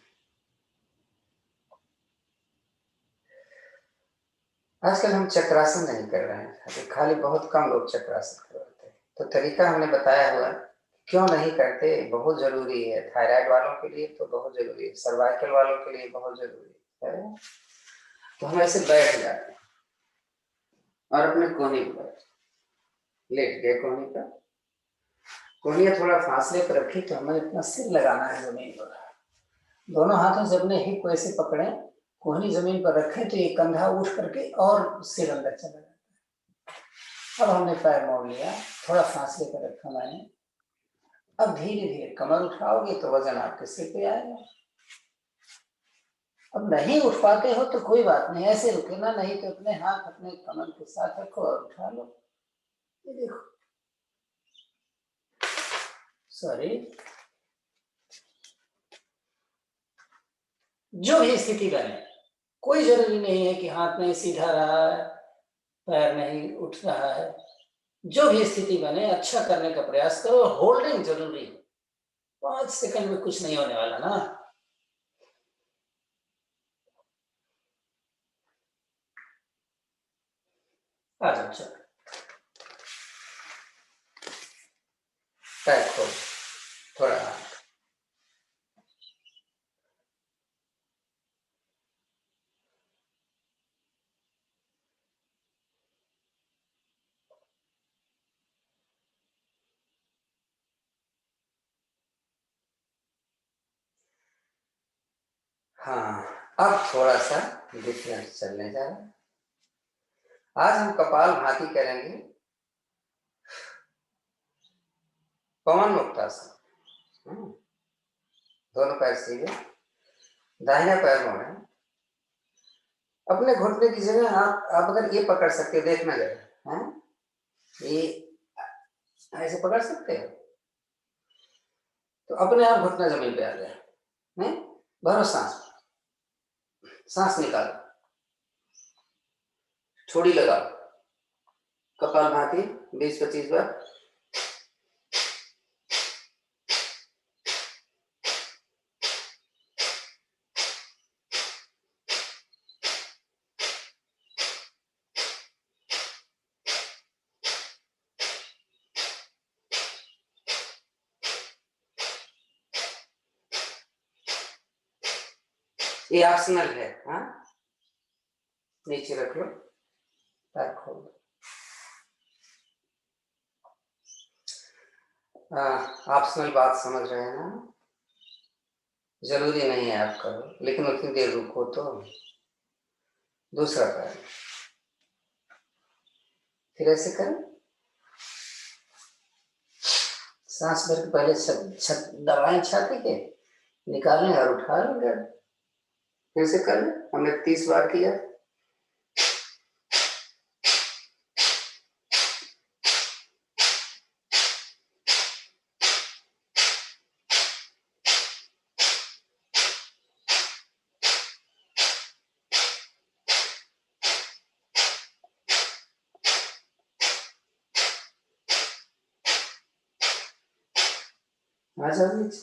आजकल हम चक्रासन नहीं कर रहे हैं, खाली बहुत कम लोग चक्रासन करते हैं। तो तरीका हमने बताया हुआ, क्यों नहीं करते, बहुत जरूरी है। थायराइड वालों के लिए तो बहुत जरूरी है, सर्वाइकल वालों के लिए बहुत जरूरी है। तो हम ऐसे बैठ जाते हैं और अपने कोहनी पर लेट गए, कोहनी पर। कोहनिया थोड़ा फासले पर रखी, तो हमें अपना सिर लगाना है जमीन पर। दोनों हाथों से अपने हिप को ऐसे पकड़े, कोहनी जमीन पर रखें, तो ये कंधा उठ करके और सिर अंदर चला जाता है। अब हमने पैर मोड़ लिया, थोड़ा फासले पर रखा मैंने। अब धीरे धीरे कमर उठाओगे तो वजन आपके सिर पे आएगा। अब नहीं उठ पाते हो तो कोई बात नहीं, ऐसे रुके ना, नहीं तो अपने हाथ अपने कमर के साथ रखो और उठा लो। ये देखो, सॉरी, जो भी स्थिति बने, कोई जरूरी नहीं है कि हाथ नहीं सीधा रहा है, पैर नहीं उठ रहा है। जो भी स्थिति बने, अच्छा करने का प्रयास करो। होल्डिंग जरूरी है, 5 सेकंड में कुछ नहीं होने वाला ना। आ जाओ, चलो पैर खोल, थोड़ा हाँ। अब थोड़ा सा डिफरेंस चलने जा रहा है। आज हम कपाल भाती करेंगे, पवन मुक्तासन। दोनों पैर सीधे, दाहिना पैर मोड़े, अपने घुटने की जगह आप अगर ये पकड़ सकते हो, देखना जरा, ये ऐसे पकड़ सकते हो, तो अपने आप घुटना जमीन पे आ जाए। भरो सांस, सांस निकालो, छोड़ी लगाओ, कपाल भाती 20-25 बार। ये ऑप्शनल है, नीचे रख लो, पैर खोल दो। ऑप्शनल बात समझ रहे हैं ना? जरूरी नहीं है आप करो, लेकिन उतनी देर रुको तो। दूसरा पैर फिर ऐसे करें, सांस भर के पहले दबाएं छाती के, निकालें और उठा लेंगे। फिर से कर लें, हमने 30 बार किया। आ जाओ नीचे,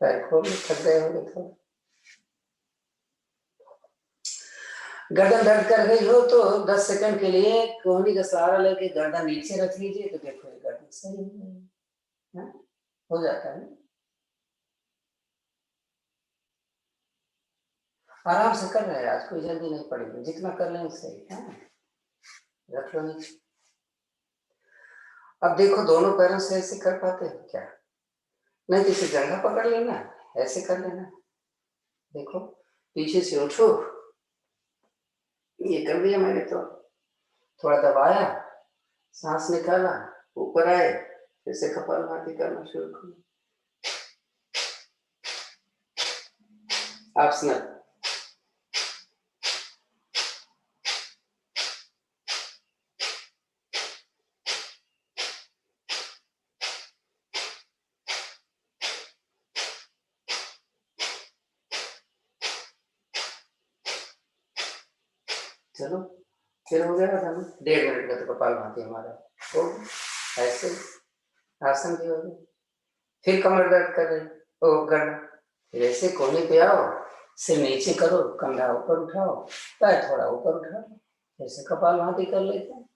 पैर खोल लो, थक गए होंगे थोड़ा। गर्दन दर्द कर गई हो तो 10 सेकंड के लिए कोहनी का सहारा लेके गर्दन नीचे रख लीजिए, तो देखो गर्दन सही हो जाएगी, हो जाता है। आराम से कर रहे हैं, आज कोई जल्दी नहीं पड़ेगी, जितना कर लेंगे सही है। रख लो नीचे। अब देखो दोनों पैरों से ऐसे कर पाते हो क्या? नहीं किसी जंघा पकड़ लेना, ऐसे कर लेना। देखो पीछे से उठो, ये कर दिया मैंने, तो थोड़ा दबाया, सांस निकाला, ऊपर आए, फिर से कपालभाति करना शुरू करो। आप सुना, चलो फिर हो गया था 1.5 मिनट का तो कपालभाति हमारा हो गया। ऐसे आसन भी हो गया। फिर कमर दर्द कर रही ओ करना, फिर ऐसे कोने पे आओ, सिर नीचे करो, कंधा ऊपर उठाओ, पैर थोड़ा ऊपर उठाओ, ऐसे कपालभाति कर लेते हैं।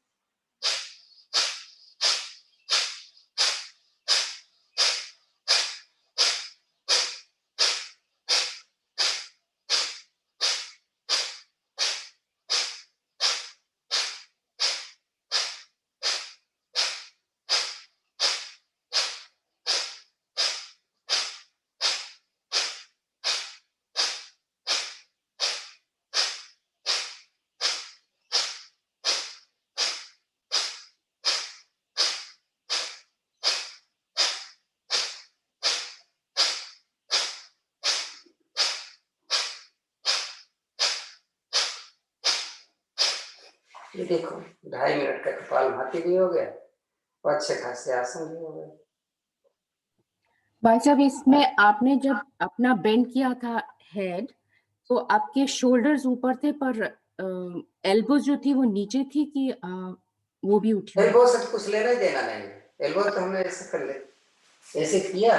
ये देखो 2.5 मिनट का कपालभाति भी हो गया और अच्छे खासे आसन भी हो गए। भाई साहब, इसमें आपने जब अपना बेंड किया था हेड, तो आपके शोल्डर्स ऊपर थे पर एल्बो जो थी वो नीचे थी कि वो भी उठी? एल्बो से कुछ लेना ही देना नहीं, एल्बो तो हमने ऐसे कर ले, ऐसे किया,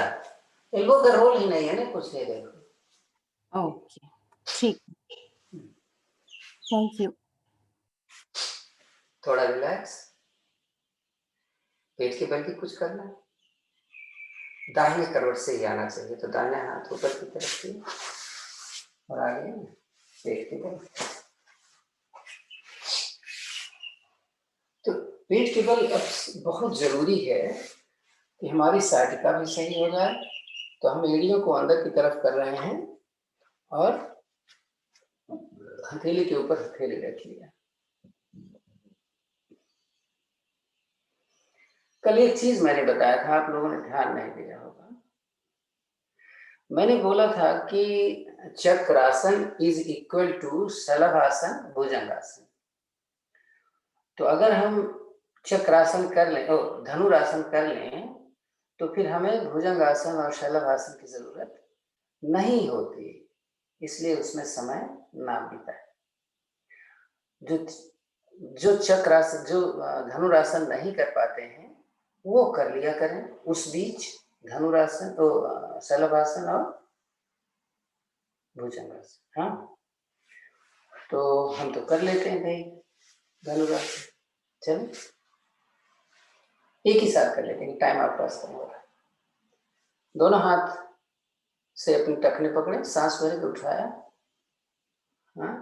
एल्बो का रोल ही नहीं है ना कुछ, नहीं देखो। ओके ठीक, थैंक यू। थोड़ा रिलैक्स, पेट के बल भी कुछ करना, दाहिने करवट से ही आना चाहिए, तो दाहिने हाथ ऊपर की तरफ किए और आगे पेट के बल। तो पेट के बल अब बहुत जरूरी है कि हमारी साइटिका भी सही हो जाए, तो हम एड़ियों को अंदर की तरफ कर रहे हैं और हथेली के ऊपर हथेली रख लिया। कल एक चीज मैंने बताया था, आप लोगों ने ध्यान नहीं दिया होगा। मैंने बोला था कि चक्रासन इज इक्वल टू शलभासन भुजंगासन। तो अगर हम चक्रासन कर लें, धनुरासन कर लें, तो फिर हमें भुजंगासन और शलभासन की जरूरत नहीं होती, इसलिए उसमें समय ना बिताए। जो चक्रासन, जो धनुरासन नहीं कर पाते हैं वो कर लिया करें, उस बीच धनुरासन, शलभासन और भुजंगासन। हाँ, तो हम तो कर लेते हैं भाई धनुरासन। चलो एक ही साथ कर लेते हैं, टाइम आप पास कम हो रहा है। दोनों हाथ से अपनी टखने पकड़े, सांस भरे के उठाया, हाँ,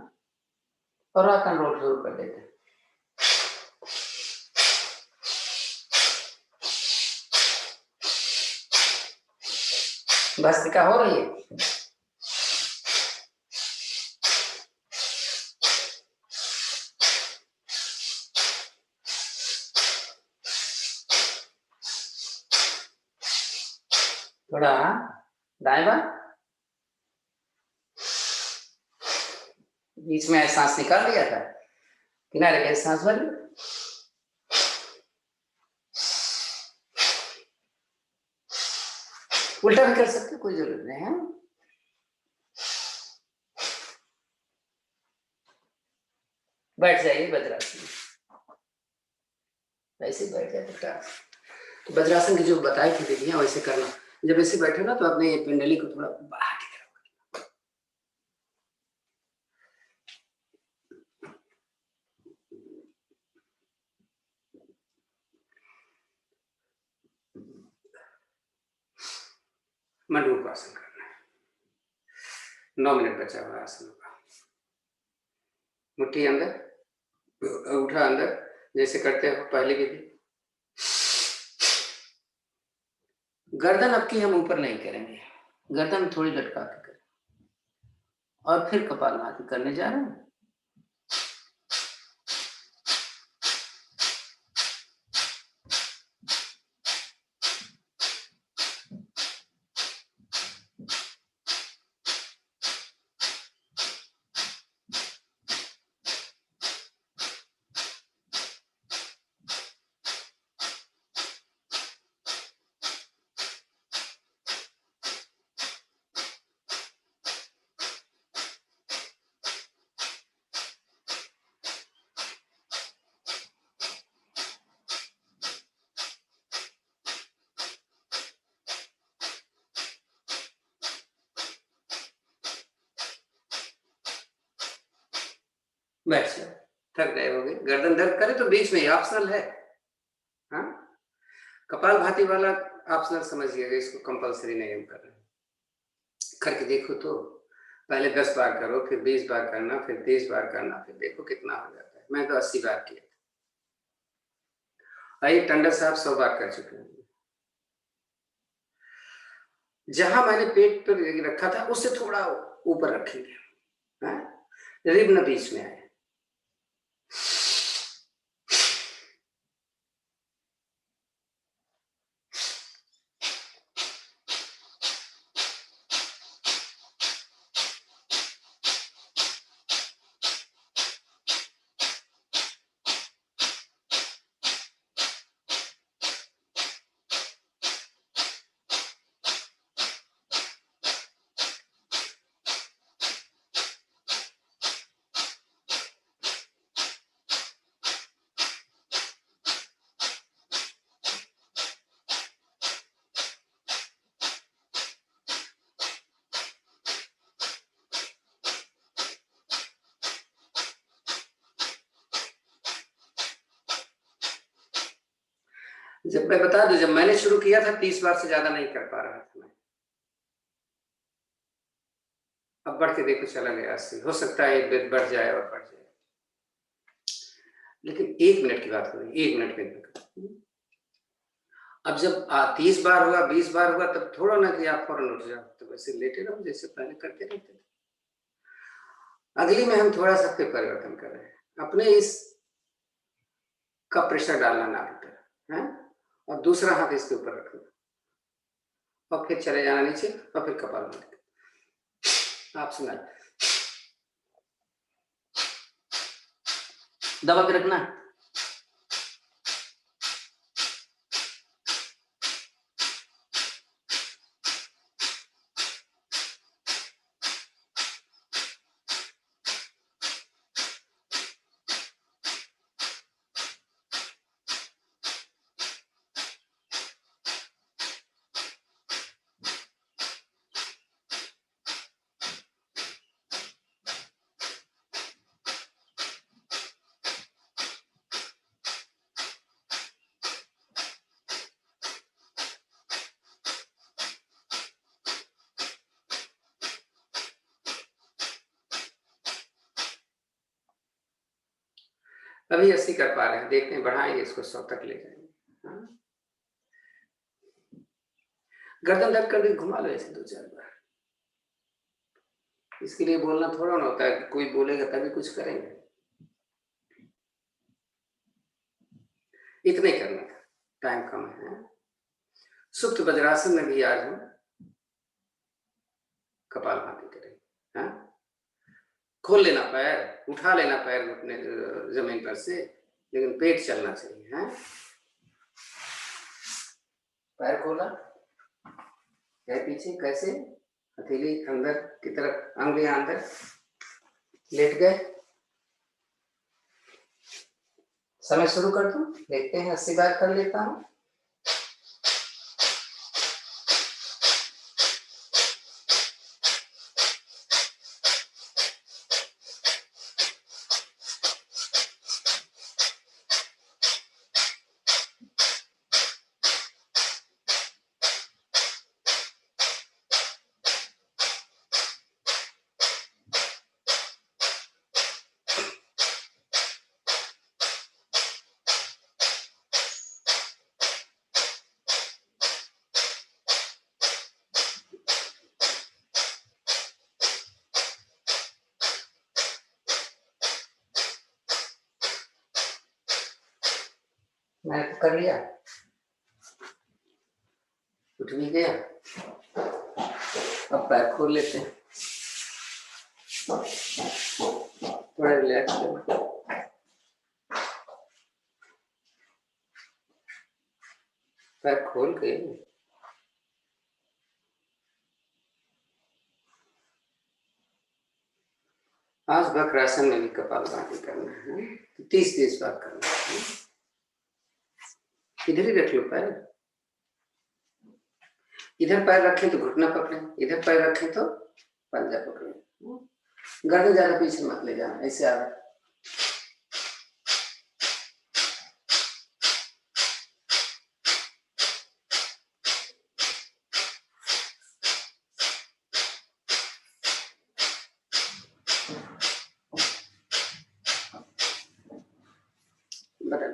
और रॉक एंड रोल शुरू कर देते हैं। भस्त्रिका हो रही है, थोड़ा दाएं बाएं, बीच में सांस निकाल दिया था, किनारे के सांस भर लिया। उल्टा भी कर सकते, कोई जरूरत नहीं है। बैठ जाइए वज्रासन, वैसे बैठ जाए बेटा। तो वज्रासन की जो बताई थी विधियां वैसे करना। जब ऐसे बैठे ना तो अपने ये पिंडली को थोड़ा बाहर की तरफ, मंडूकासन करना है। 9 मिनट बचा हुआ आसन का। मुट्ठी अंदर, अंगूठा अंदर, जैसे करते हो पहले भी। गर्दन अब की हम ऊपर नहीं करेंगे, गर्दन थोड़ी लटका के करें। और फिर कपालभाति करने जा रहे हैं। बैठ जाओ, थक गए होगे। गर्दन दर्द करे तो बीच में ऑप्शनल है। हाँ, कपालभाति वाला ऑप्शनल समझिएगा, इसको कंपलसरी नहीं हम कर रहे। करके देखो तो, पहले 10 बार करो, फिर 20 बार करना, फिर 30 बार करना, फिर देखो कितना हो जाता है। मैं तो 80 बार किया था। आइए, टंडन साहब 100 बार कर चुके हैं। जहां मैंने पेट पर रखा था उससे थोड़ा ऊपर रखेंगे, रिब न बीच में आए। जब मैं बता दूं, जब मैंने शुरू किया था 30 बार से ज्यादा नहीं कर पा रहा था मैं। अब बढ़ के देखो, चला गया 80। हो सकता है एक बेद बढ़ जाए और बढ़ जाए, लेकिन 1 मिनट की बात हो रही, 1 मिनट में। अब जब 30 बार हुआ, 20 बार हुआ, तब थोड़ा ना कि आप फौरन उठ जाओ, तो वैसे लेटे रहो जैसे पहले करते रहते थे। अगली में हम थोड़ा सा फिर परिवर्तन कर रहे हैं। अपने इस का प्रेशर डालना नाभि पर, है, और दूसरा हाथ इसके ऊपर रखना, और फिर चले जाना नीचे, और फिर कपालभाति। आप सुना, दबा के रखना। अभी 80 कर पा रहे हैं, देखते हैं बढ़ाएंगे इसको 100 तक ले जाएंगे। हाँ? गर्दन दर्द कर के घुमा लो ऐसे 2-4 बार। इसके लिए बोलना थोड़ा ना होता है कि कोई बोलेगा तभी कुछ करेंगे, इतने करना था, टाइम कम है। सुप्त वज्रासन में भी आज हम कपालभाति करेंगे। हाँ, खोल लेना पैर, उठा लेना पैर अपने जमीन पर से, लेकिन पेट चलना चाहिए। है, पैर खोला, क्या पीछे, कैसे हथेली अंदर की तरफ, अंगुलियां अंदर, लेट गए। समय शुरू कर दूं, देखते हैं 80 बार कर लेता हूं। मैंने तो कर लिया, उठ भी गया। अब पैर खोल लेते हैं, थोड़ा रिलैक्स करो। पैर खोल के आज वक्रासन में भी कपालभाति करना है, 30 बार करना है। इधर ही रख लो पैर, इधर पैर रखें तो घुटना पकड़े, इधर पैर रखें तो पंजा पकड़े। गर्दन ज्यादा पीछे मत ले जाना, ऐसे आ रहा है। बदल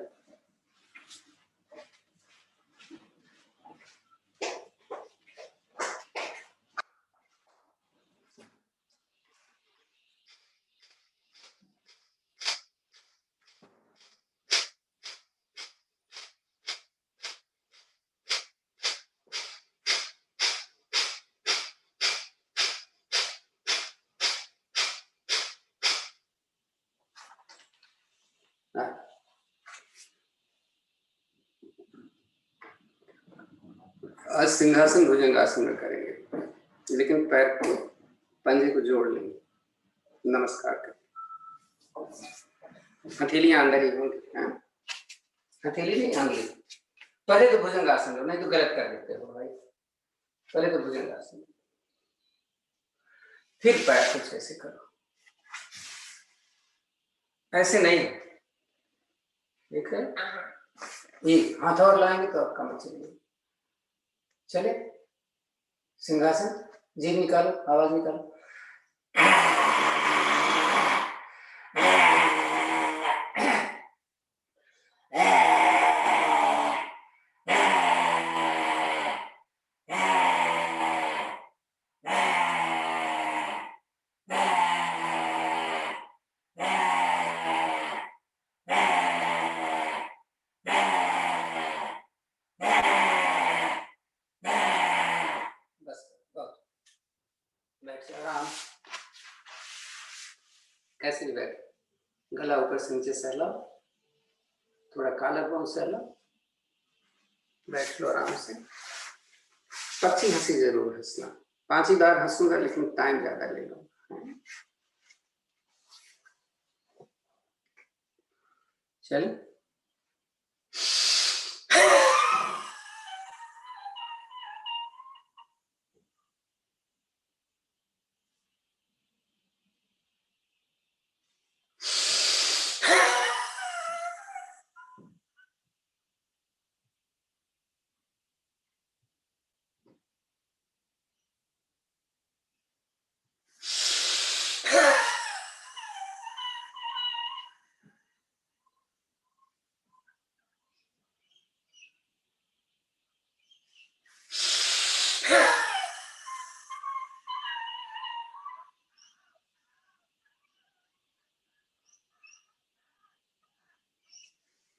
आज सिंहासन भुजंगासन में करेंगे, लेकिन पैर को पंजे को जोड़ लेंगे, नमस्कार करें। हथेलियां अंदर ही होंगी, हथेली नहीं आंगली। पहले तो भुजंगासन लो, नहीं तो गलत कर देते हो भाई। पहले तो भुजंगासन, फिर पैर कुछ ऐसे करो, ऐसे नहीं, ठीक है। एक हाथ और लाएंगे तो आपका मचेंगे। चले सिंहासन, जीभ निकालो, आवाज निकालो। आराम, कैसे भी बैठ, गला ऊपर से नीचे सहलाओ, थोड़ा काला बांह सहलाओ, बैठ लो आराम से। पक्षी हंसी जरूर हंसना, 5 ही बार हंसूंगा, लेकिन टाइम ज्यादा ले लो। चलिए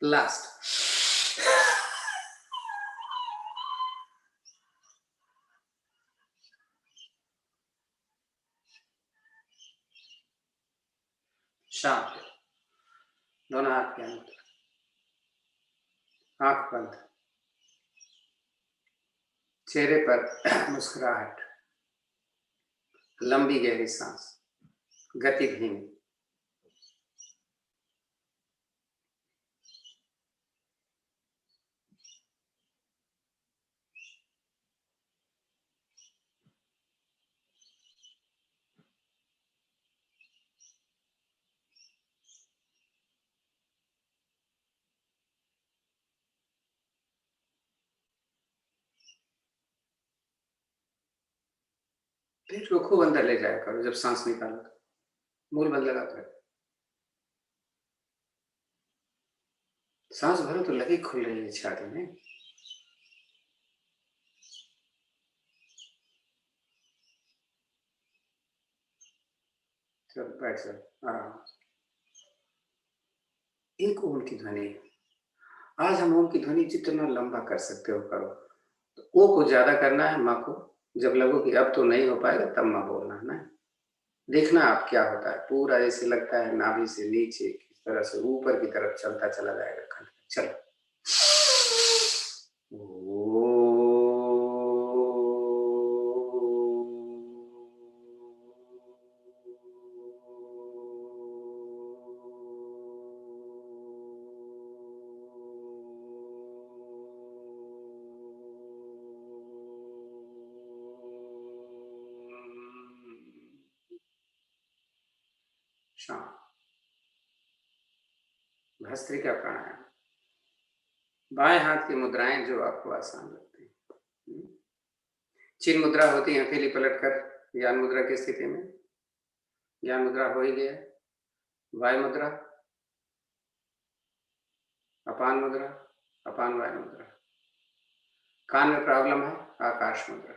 लास्ट, शांत, दोनों हाथ के अंदर, आंख बंद, चेहरे पर मुस्कुराहट, लंबी गहरी सांस, गति धीमी। पेट को खूब अंदर ले जाया करो जब सांस निकालो, तो मूल बंद लगा कर सांस भरो तो लगी खुल रही है छाती में। चलो बैठ जाओ आराम। एक ओम की ध्वनि आज हम ओम की ध्वनि जितना लंबा कर सकते हो करो। तो ओ को ज्यादा करना है, माँ को जब लगो कि अब तो नहीं हो पाएगा तब माँ बोलना है ना। देखना आप क्या होता है, पूरा ऐसे लगता है नाभि से नीचे किस तरह से ऊपर की तरफ चलता चला जाएगा खंड। चलो शांत। भस्त्रिका प्राणायाम, बाएं हाथ की मुद्राएं जो आपको आसान लगती है। चिन्ह मुद्रा होती है हथेली पलटकर ज्ञान मुद्रा की स्थिति में। ज्ञान मुद्रा हो ही गया। वायु मुद्रा, अपान मुद्रा, अपान वायु मुद्रा। कान में प्रॉब्लम है, आकाश मुद्रा।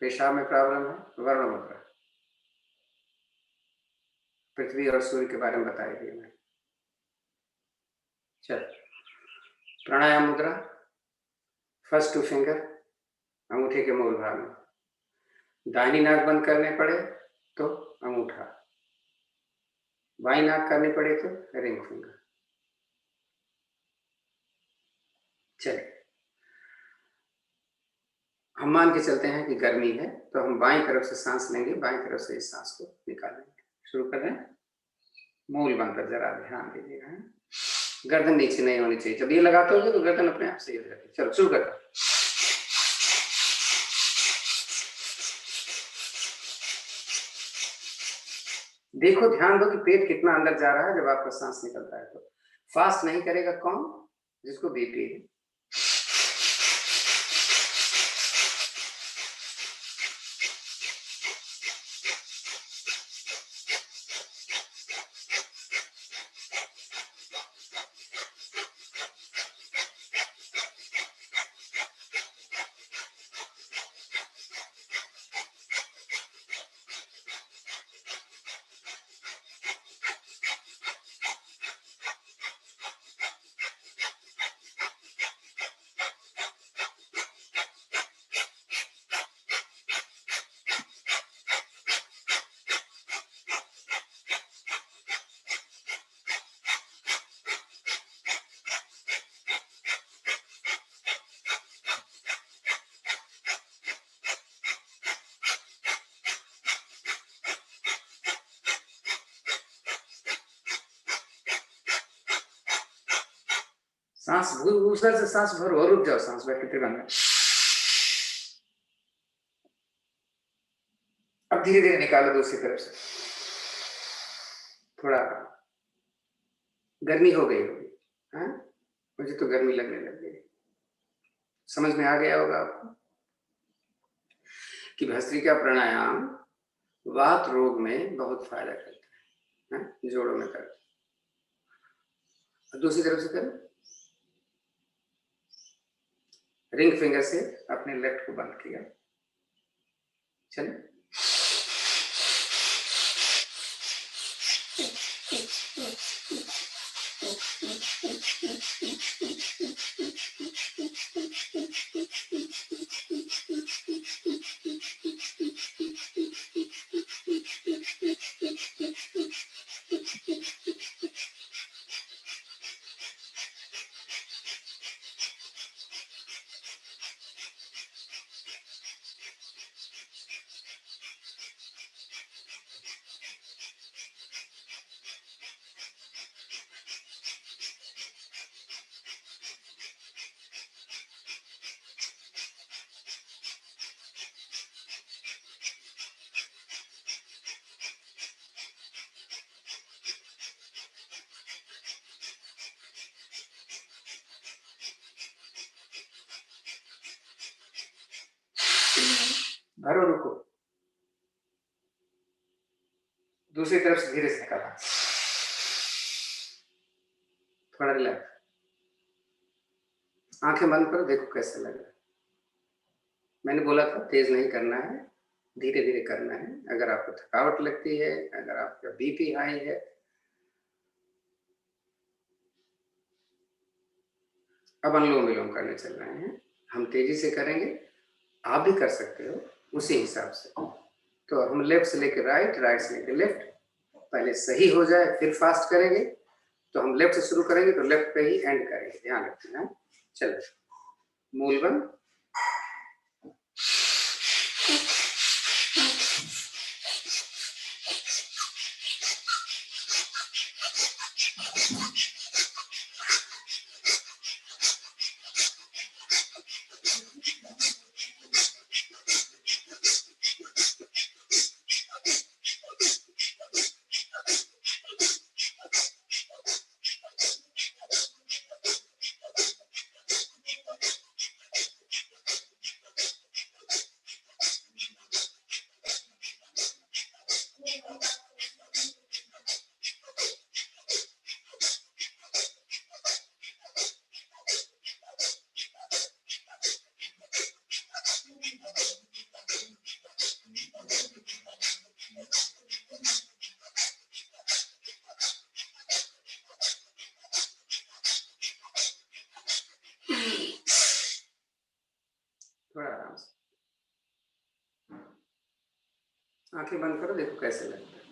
पेशाब में प्रॉब्लम है, वर्ण मुद्रा। पृथ्वी और सूर्य के बारे में बताई गई मैं। चल, प्राणायाम मुद्रा, फर्स्ट टू फिंगर अंगूठे के मूल भाग में। दाहिनी नाक बंद करने पड़े तो अंगूठा, बाई नाक करनी पड़े तो रिंग फिंगर। चलिए, हम मान के चलते हैं कि गर्मी है तो हम बाईं तरफ से सांस लेंगे, बाईं तरफ से इस सांस को निकालेंगे। शुरू करें। मूल मंत्र जरा ध्यान दीजिएगा। गर्दन नीचे नहीं होनी चाहिए। जब ये लगाते होगे तो गर्दन अपने आप से ही रहती है। चलो शुरू करते हैं। देखो, ध्यान दो कि पेट कितना अंदर जा रहा है जब आपका सांस निकलता है। तो फास्ट नहीं करेगा कौन? जिसको बीपी है। सांस ऊपर से सांस भरो और रुक जाओ। सांस बैठते बंद। अब धीरे धीरे निकालो दूसरी तरफ से। थोड़ा गर्मी हो गई होगी, हाँ? मुझे तो गर्मी लगने लग गई। समझ में आ गया होगा आपको कि भस्त्रिका प्राणायाम वात रोग में बहुत फायदा करता है, जोड़ों में करता है। दूसरी तरफ से करें। रिंग फिंगर से अपने लेफ्ट को बंद किया। चलिए, भरो, रुको। दूसरी तरफ से धीरे से निकालना। थोड़ा रिलैक्स। आंखें बंद करो, देखो कैसे लग रहा है। मैंने बोला था तेज नहीं करना है, धीरे धीरे करना है। अगर आपको थकावट लगती है, अगर आपका बीपी हाई है, अब अनुलोम विलोम करने चल रहे हैं, हम तेजी से करेंगे, आप भी कर सकते हो उसी हिसाब से। तो हम लेफ्ट से लेकर राइट, राइट से लेकर लेफ्ट, पहले सही हो जाए फिर फास्ट करेंगे। तो हम लेफ्ट से शुरू करेंगे तो लेफ्ट पे ही एंड करेंगे, ध्यान रखना। चलो, मूलबंध, थोड़ा आराम से, आंखें बंद करो, देखो कैसे लगता है।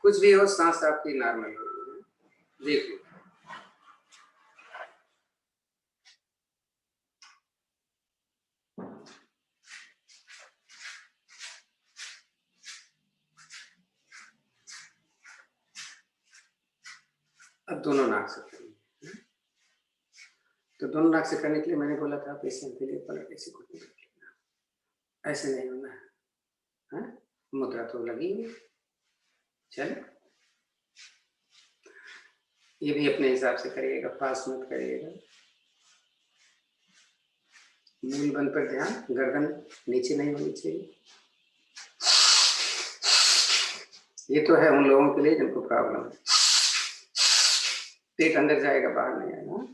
कुछ भी हो, सांस आपकी नॉर्मल हो, देखो। अब दोनों नाक से करेंगे। तो दोनों नाक से करने के लिए मैंने बोला था पेशेंट के लिए पलट ऐसे घुटने रख लेना, ऐसे नहीं होना है। मुद्रा तो लगी हुई। चलो, ये भी अपने हिसाब से करिएगा, फास्ट मत करिएगा। मूलबंध पर ध्यान, गर्दन नीचे नहीं होनी चाहिए। ये तो है उन लोगों के लिए जिनको प्रॉब्लम है, पेट अंदर जाएगा बाहर नहीं आएगा।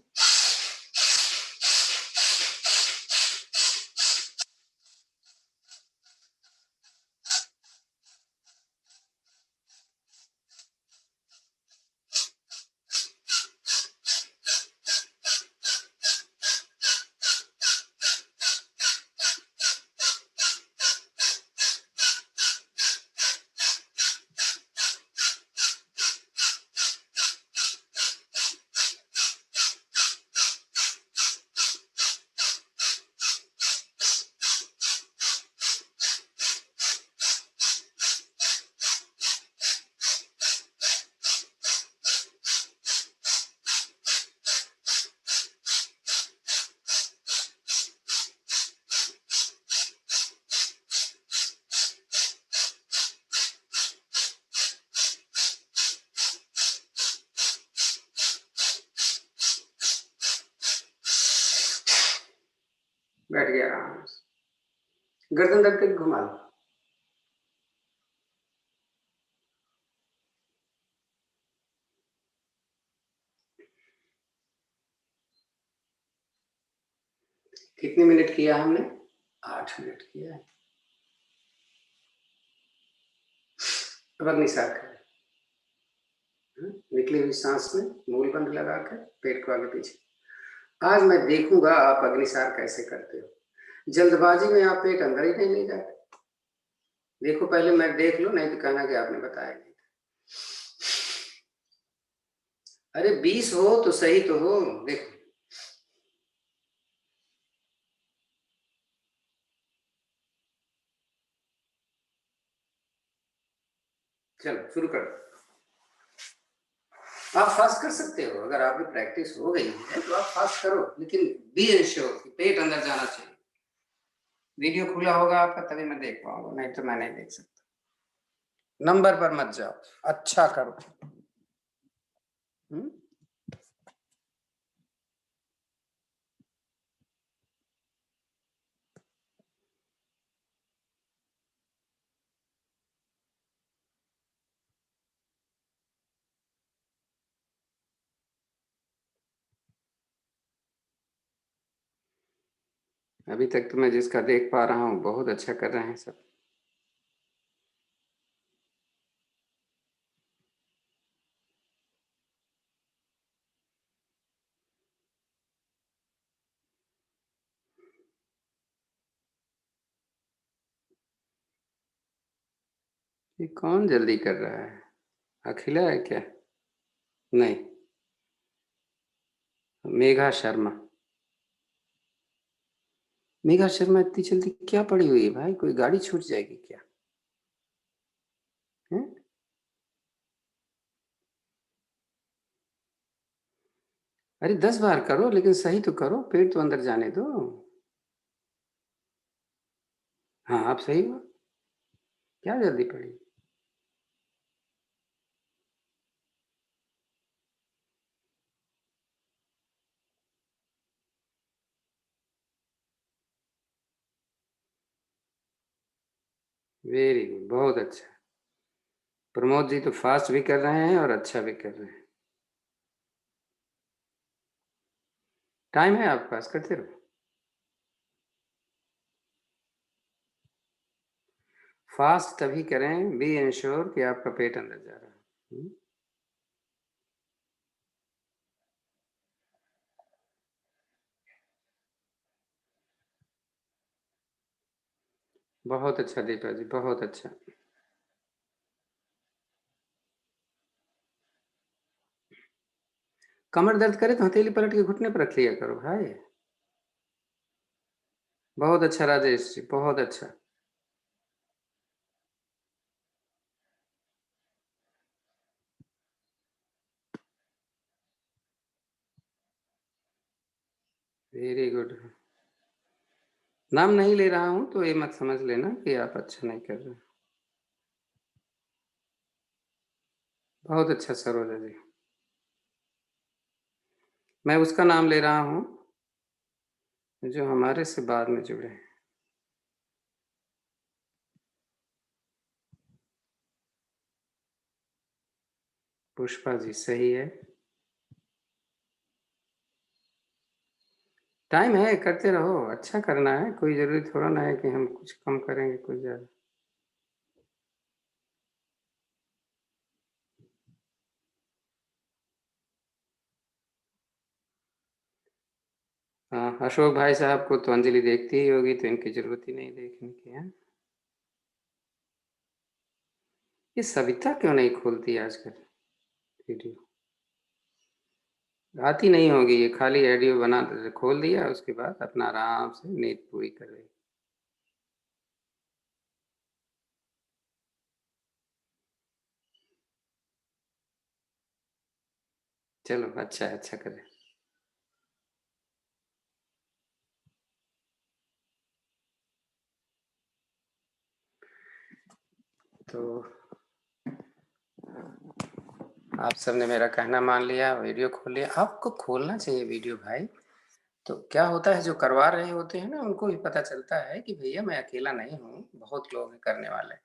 बैठ गया आराम से, गर्दन रख के घुमा लो। कितने मिनट किया हमने? 8 मिनट किया है। अब अग्निसार करें, निकली हुई सांस में मूलबंध लगाकर पेट को आगे पीछे। आज मैं देखूंगा आप अग्निसार कैसे करते हो। जल्दबाजी में आप पेट अंदर ही नहीं ले जाते। देखो पहले मैं देख लो, नहीं तो कहना कि आपने बताया नहीं। अरे 20 हो तो सही तो हो, देखो। चलो शुरू करो। आप फास्ट कर सकते हो, अगर आपकी प्रैक्टिस हो गई है तो आप फास्ट करो, लेकिन बी एश्योर कि पेट अंदर जाना चाहिए। वीडियो खुला होगा आपका तभी मैं देख पाऊंगा, नहीं तो मैं नहीं देख सकता। नंबर पर मत जाओ, अच्छा करो। अभी तक तो मैं जिसका देख पा रहा हूँ बहुत अच्छा कर रहे हैं सब। ये कौन जल्दी कर रहा है? अखिला है क्या? नहीं, मेघा शर्मा। मेघा शर्मा इतनी जल्दी क्या पड़ी हुई है भाई? कोई गाड़ी छूट जाएगी क्या? है? अरे 10 बार करो, लेकिन सही तो करो, पेट तो अंदर जाने दो। हाँ, आप सही हो। क्या जल्दी पड़ी? वेरी गुड, बहुत अच्छा। प्रमोद जी तो फास्ट भी कर रहे हैं और अच्छा भी कर रहे हैं। टाइम है आपके पास, करते रहो। फास्ट तभी करें, बी इंश्योर कि आपका पेट अंदर जा रहा है। बहुत अच्छा दीपा जी, बहुत अच्छा। कमर दर्द करे तो हथेली पलट के घुटने पर रख लिया करो भाई। बहुत अच्छा राजेश जी, बहुत अच्छा। Very good. नाम नहीं ले रहा हूं तो ये मत समझ लेना कि आप अच्छा नहीं कर रहे। बहुत अच्छा सरोजा जी। मैं उसका नाम ले रहा हूं जो हमारे से बाद में जुड़े हैं। पुष्पा जी सही है। टाइम है, करते रहो, अच्छा करना है, कोई जरूरी थोड़ा ना है कि हम कुछ कम करेंगे कुछ ज्यादा। हाँ, अशोक भाई साहब को तो अंजलि देखती ही होगी, तो इनकी जरूरत ही नहीं देखने की है। ये सविता क्यों नहीं खोलती आजकल वीडियो? आती नहीं होगी, ये खाली ऑडियो बना खोल दिया, उसके बाद अपना आराम से नींद पूरी कर रही। चलो अच्छा है, अच्छा करे। तो आप सबने मेरा कहना मान लिया, वीडियो खोल लिया। आपको खोलना चाहिए वीडियो भाई। तो क्या होता है, जो करवा रहे होते हैं ना, उनको भी पता चलता है कि भैया मैं अकेला नहीं हूँ, बहुत लोग हैं करने वाले।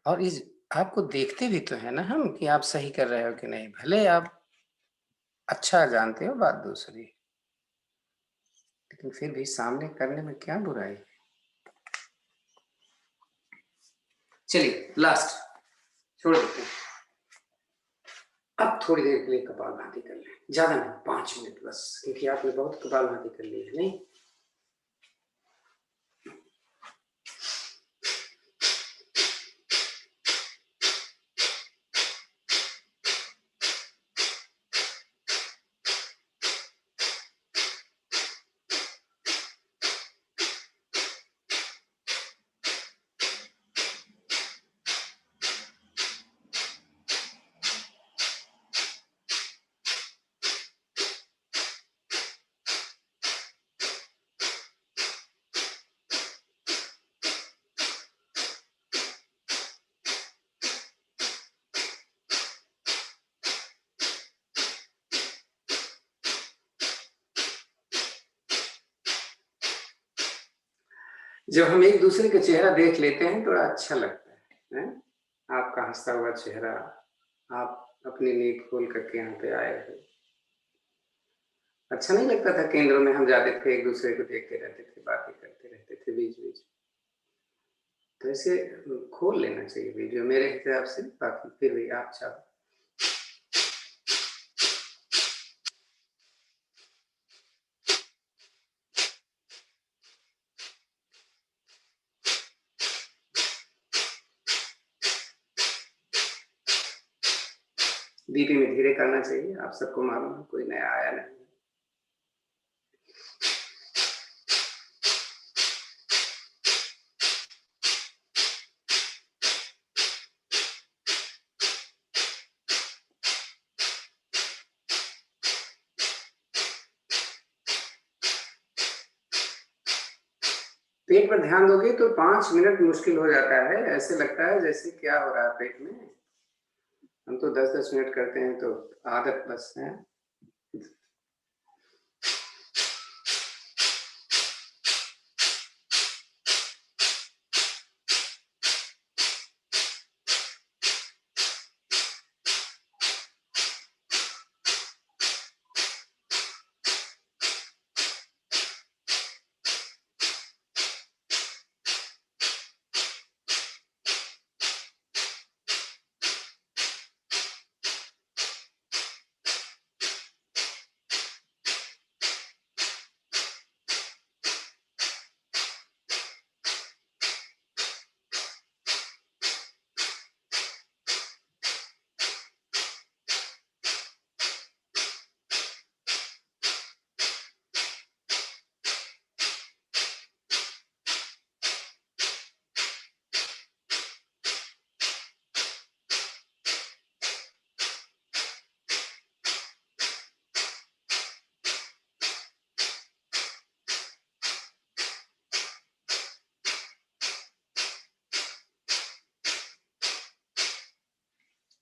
और इस आपको देखते भी तो है ना हम कि आप सही कर रहे हो कि नहीं। भले आप अच्छा जानते हो, बात दूसरी, लेकिन फिर भी सामने करने में क्या बुराई है। चलिए लास्ट छोड़ देते हैं। अब थोड़ी देर के लिए कपालभाति कर लें, ज्यादा नहीं, 5 मिनट बस, क्योंकि आपने बहुत कपालभाति कर ली है नहीं। जब हम एक दूसरे का चेहरा देख लेते हैं थोड़ा अच्छा लगता है? आपका हंसता हुआ चेहरा, आप अपनी नींद खोल करके यहाँ पे आए हो। अच्छा नहीं लगता था केंद्रों में हम जाते थे, एक दूसरे को देखते रहते थे, बातें करते रहते थे बीच बीच। तो ऐसे खोल लेना चाहिए वीडियो मेरे हिसाब से। बाकी फिर भी आप चाहो। बीपी में धीरे करना चाहिए, आप सबको मालूम है, कोई नया आया नहीं। पेट पर ध्यान दोगे तो 5 मिनट मुश्किल हो जाता है, ऐसे लगता है जैसे क्या हो रहा है पेट में। हम तो 10-10 मिनट करते हैं, तो आदत बस है।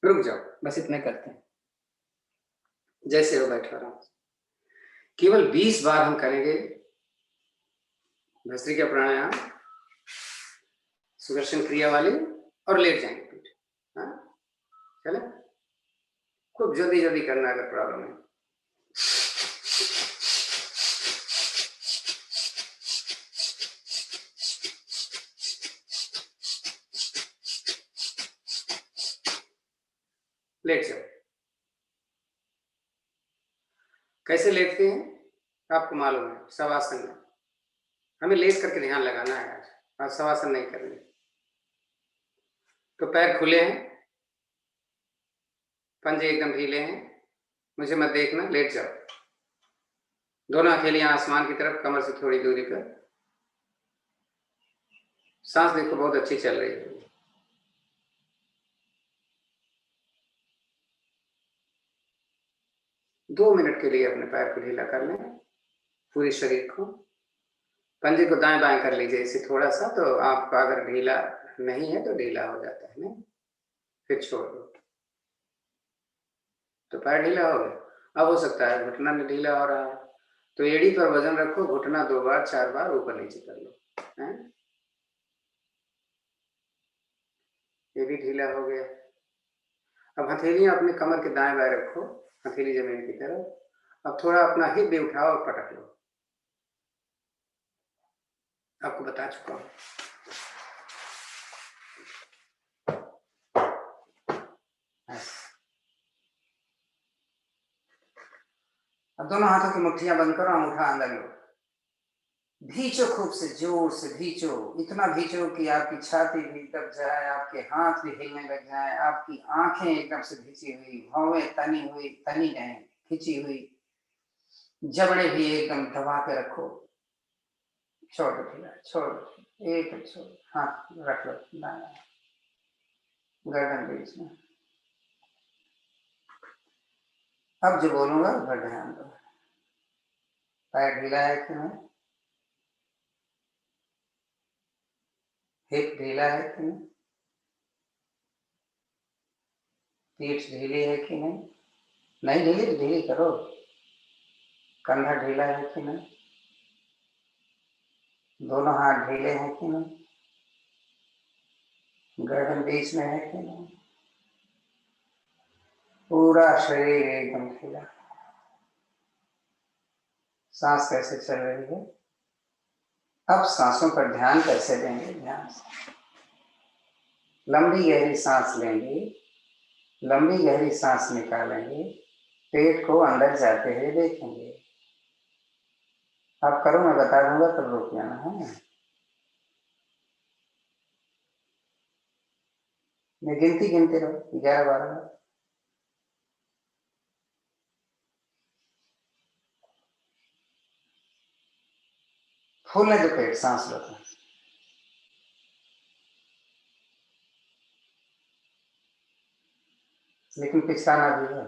रुक जाओ, बस इतने करते हैं, जैसे हो बैठा रहा। केवल 20 बार हम करेंगे भस्त्रिका प्राणायाम, सुदर्शन क्रिया वाले, और लेट जाएंगे पीठ। हाँ चले, खूब जल्दी जल्दी करना अगर प्रॉब्लम है। लेट जाओ। कैसे लेटते हैं आपको मालूम है, शवासन में। हमें लेट करके ध्यान लगाना है आज शवासन नहीं करनी। तो पैर खुले हैं, पंजे एकदम ढीले हैं, मुझे मत देखना, लेट जाओ। दोनों हथेलियां आसमान की तरफ, कमर से थोड़ी दूरी पर। सांस देखो बहुत अच्छी चल रही है। दो मिनट के लिए अपने पैर को ढीला कर लें, पूरे शरीर को। पंजे को दाएं बाएं कर लीजिए इसे थोड़ा सा, तो आपका अगर ढीला नहीं है तो ढीला हो जाता है, नहीं फिर छोड़ दो। तो पैर ढीला हो गया। अब हो सकता है घुटना में ढीला हो रहा है, तो एड़ी पर वजन रखो, घुटना 2 बार 4 बार ऊपर नीचे कर लो, है? ये भी ढीला हो गया। अब हथेलियां अपने कमर के दाएं बाएं रखो, हथेली जमीन की तरफ। अब थोड़ा अपना हिप भी उठाओ और पटक लो। आपको बता चुका हूं। अब दोनों हाथों की मुट्ठियां बंद करो, अंगूठा अंदर लो, भींचो खूब से, जोर से भींचो, इतना भींचो कि आपकी छाती भी दब जाए, आपके हाथ भी हिलने लग जाए, आपकी आंखें एकदम से भींची हुई, भौवें तनी गए, खिंची हुई, जबड़े भी एकदम दबा के रखो। छोड़ दो, छोड़ दो, एक छोड़, हाथ रख लो दाया, गर्दन बीच में। अब जो बोलूंगा उस पर ध्यान दो। पैर ढीला है कि नहीं, हिप ढीला है कि नहीं, पीठ ढीली है कि नहीं, नहीं ढीली तो ढीली करो। कंधा ढीला है कि नहीं, दोनों हाथ ढीले हैं कि नहीं, गर्दन बीच में है कि नहीं, पूरा शरीर एकदम ढीला। सांस कैसे चल रही है, अब सांसों पर ध्यान कैसे देंगे, ध्यान से लंबी गहरी सांस लेंगे, लंबी गहरी सांस निकालेंगे, पेट को अंदर जाते हुए देखेंगे। आप करो, मैं बता दूंगा तब रुक जाना है। मैं गिनती गिनते रहो, 11-12 बार। फूलने दो पेट, सांस लो तो। लेकिन पिछलाना भी है।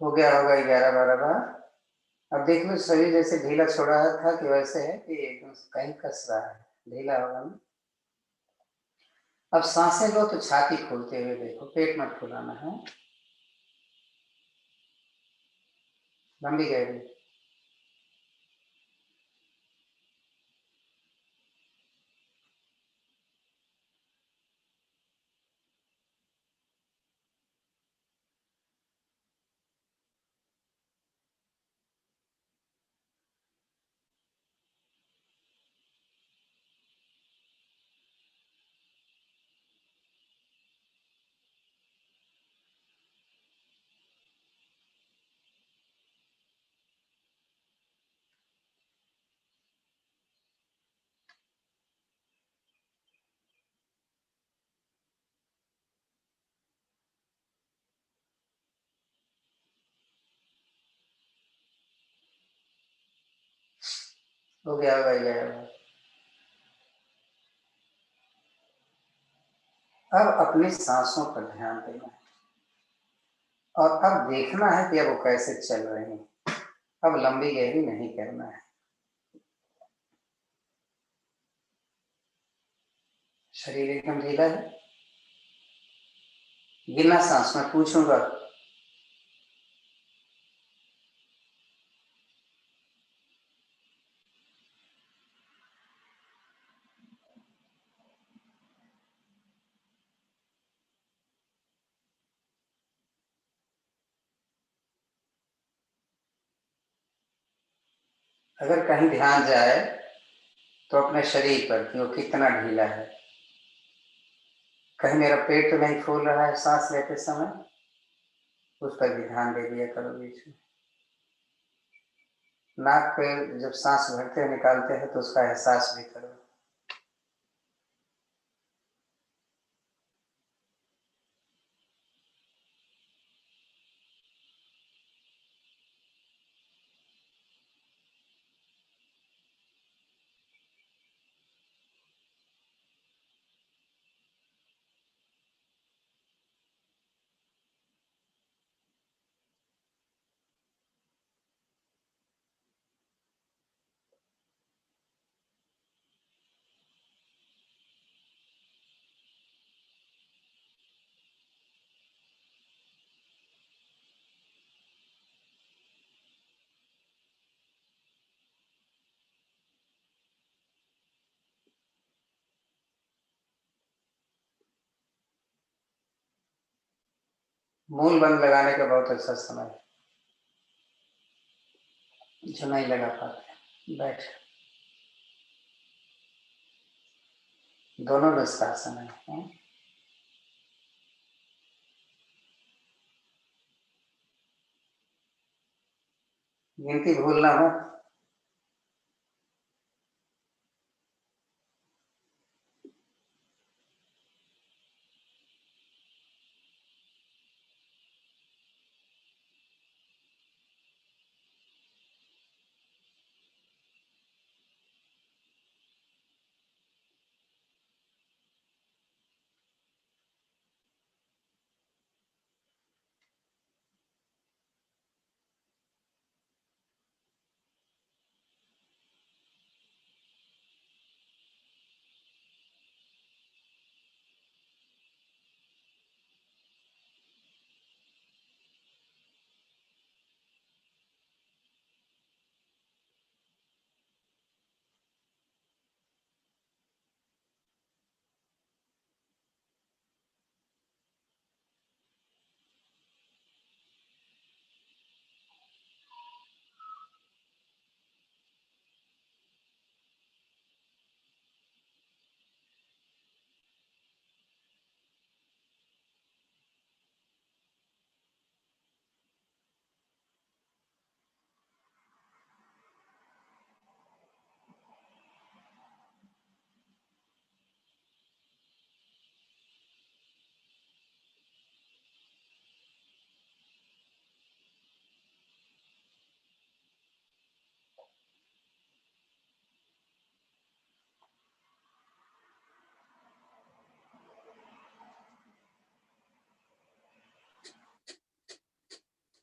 हो गया होगा 11-12 बार। अब देख लो शरीर जैसे ढीला छोड़ा था कि वैसे है कि एकदम कहीं कस रहा है, ढीला होगा ना। अब सांसें लो तो छाती खोलते हुए देखो, पेट मत फुलाना है, लंबी गहरी। हो गया होगा 11 बार। अब अपनी सांसों पर ध्यान देना है और अब देखना है कि अब वो कैसे चल रही है। अब लंबी गहरी नहीं करना है। शरीर एकदम ढीला है। गिना सांस में पूछूंगा। अगर कहीं ध्यान जाए तो अपने शरीर पर कि वो कितना ढीला है। कहीं मेरा पेट तो नहीं फूल रहा है सांस लेते समय, उस पर भी ध्यान दे दिया करो बीच में। नाक पे जब सांस भरते हैं निकालते हैं तो उसका एहसास भी करो। मूल बंद लगाने का बहुत अच्छा समय है, जो नहीं लगा पाते बैठ। दोनों निष्कासन है। गिनती भूलना मत।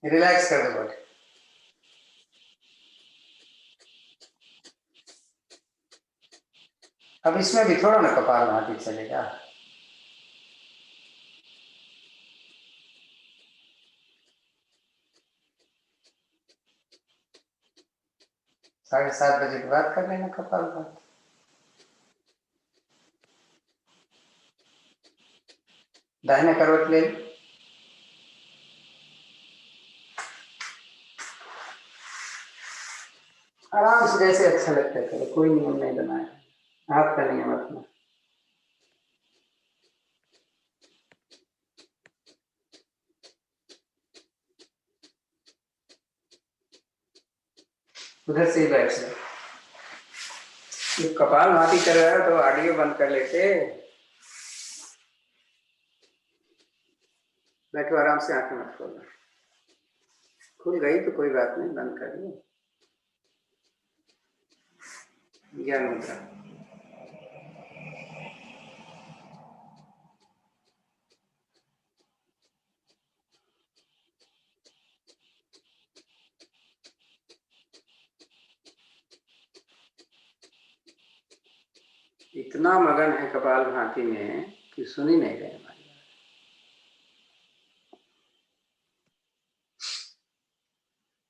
रिलैक्स कर दो बॉडी। अब इसमें भी थोड़ा ना कपालभाति चलेगा। साढ़े 7 बजे के बाद कर लेना कपालभाति। दाहिने करवट ले लो। आराम से जैसे अच्छा लगता है करो, कोई नियम नहीं बनाया, आपका नियम अपना। उधर से ही बैठ जाओ। कपालभाति कर रहा है तो ऑडियो बंद कर लेते। बैठो आराम से, आंखें मत खोलना। खुल गई तो कोई बात नहीं, बंद कर लो। ज्ञान मुद्रा। इतना मगन है कपालभाति में कि सुन ही नहीं रहे हमारी।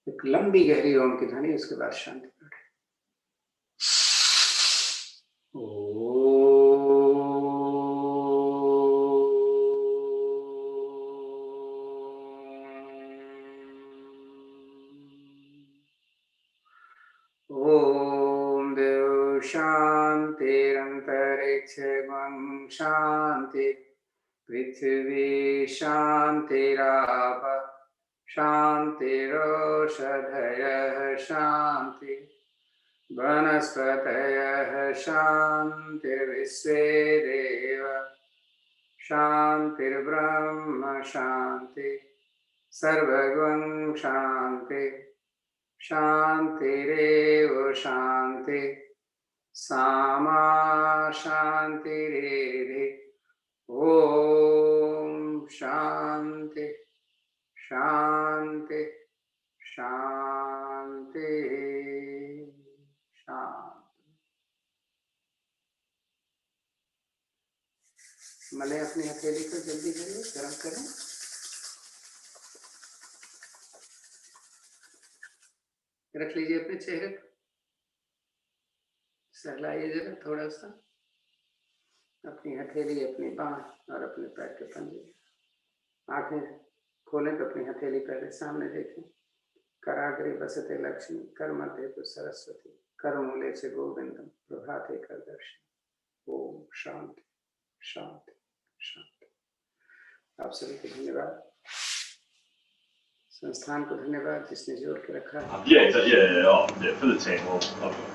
एक लंबी गहरी ओम की ध्वनि, उसके बाद शांति बैठे। ओम देव शांतिरंतरिक्षं शांति, पृथ्वी शांतिराप शांतिरोषधयः शांति, वनस्पतयः शांतिर्विश्वे देव शांतिर्ब्रह्म शांति, सर्वगं शांति शांतिरेव शांति, सामा शांतिरेधि। ओम शांति शांति शांति शांति। मले अपनी हथेली को जल्दी करिए, गर्म करें। रख लीजिए अपने चेहरे पर, सहलाइए जरा थोड़ा सा अपनी हथेली, अपनी बांह और अपने पैर के पंजे। आंखें खोलें तो अपनी हथेली पहले सामने देखें। कराग्रे बसते लक्ष्मी, कर मध्य तो सरस्वती, कर मूले से गोविंदम, प्रभाते कर दर्शन। ओम शांति शांति शांति। आप सभी को धन्यवाद, संस्थान को धन्यवाद जिसने जोड़ के रखा है। Yeah, for the team. Well,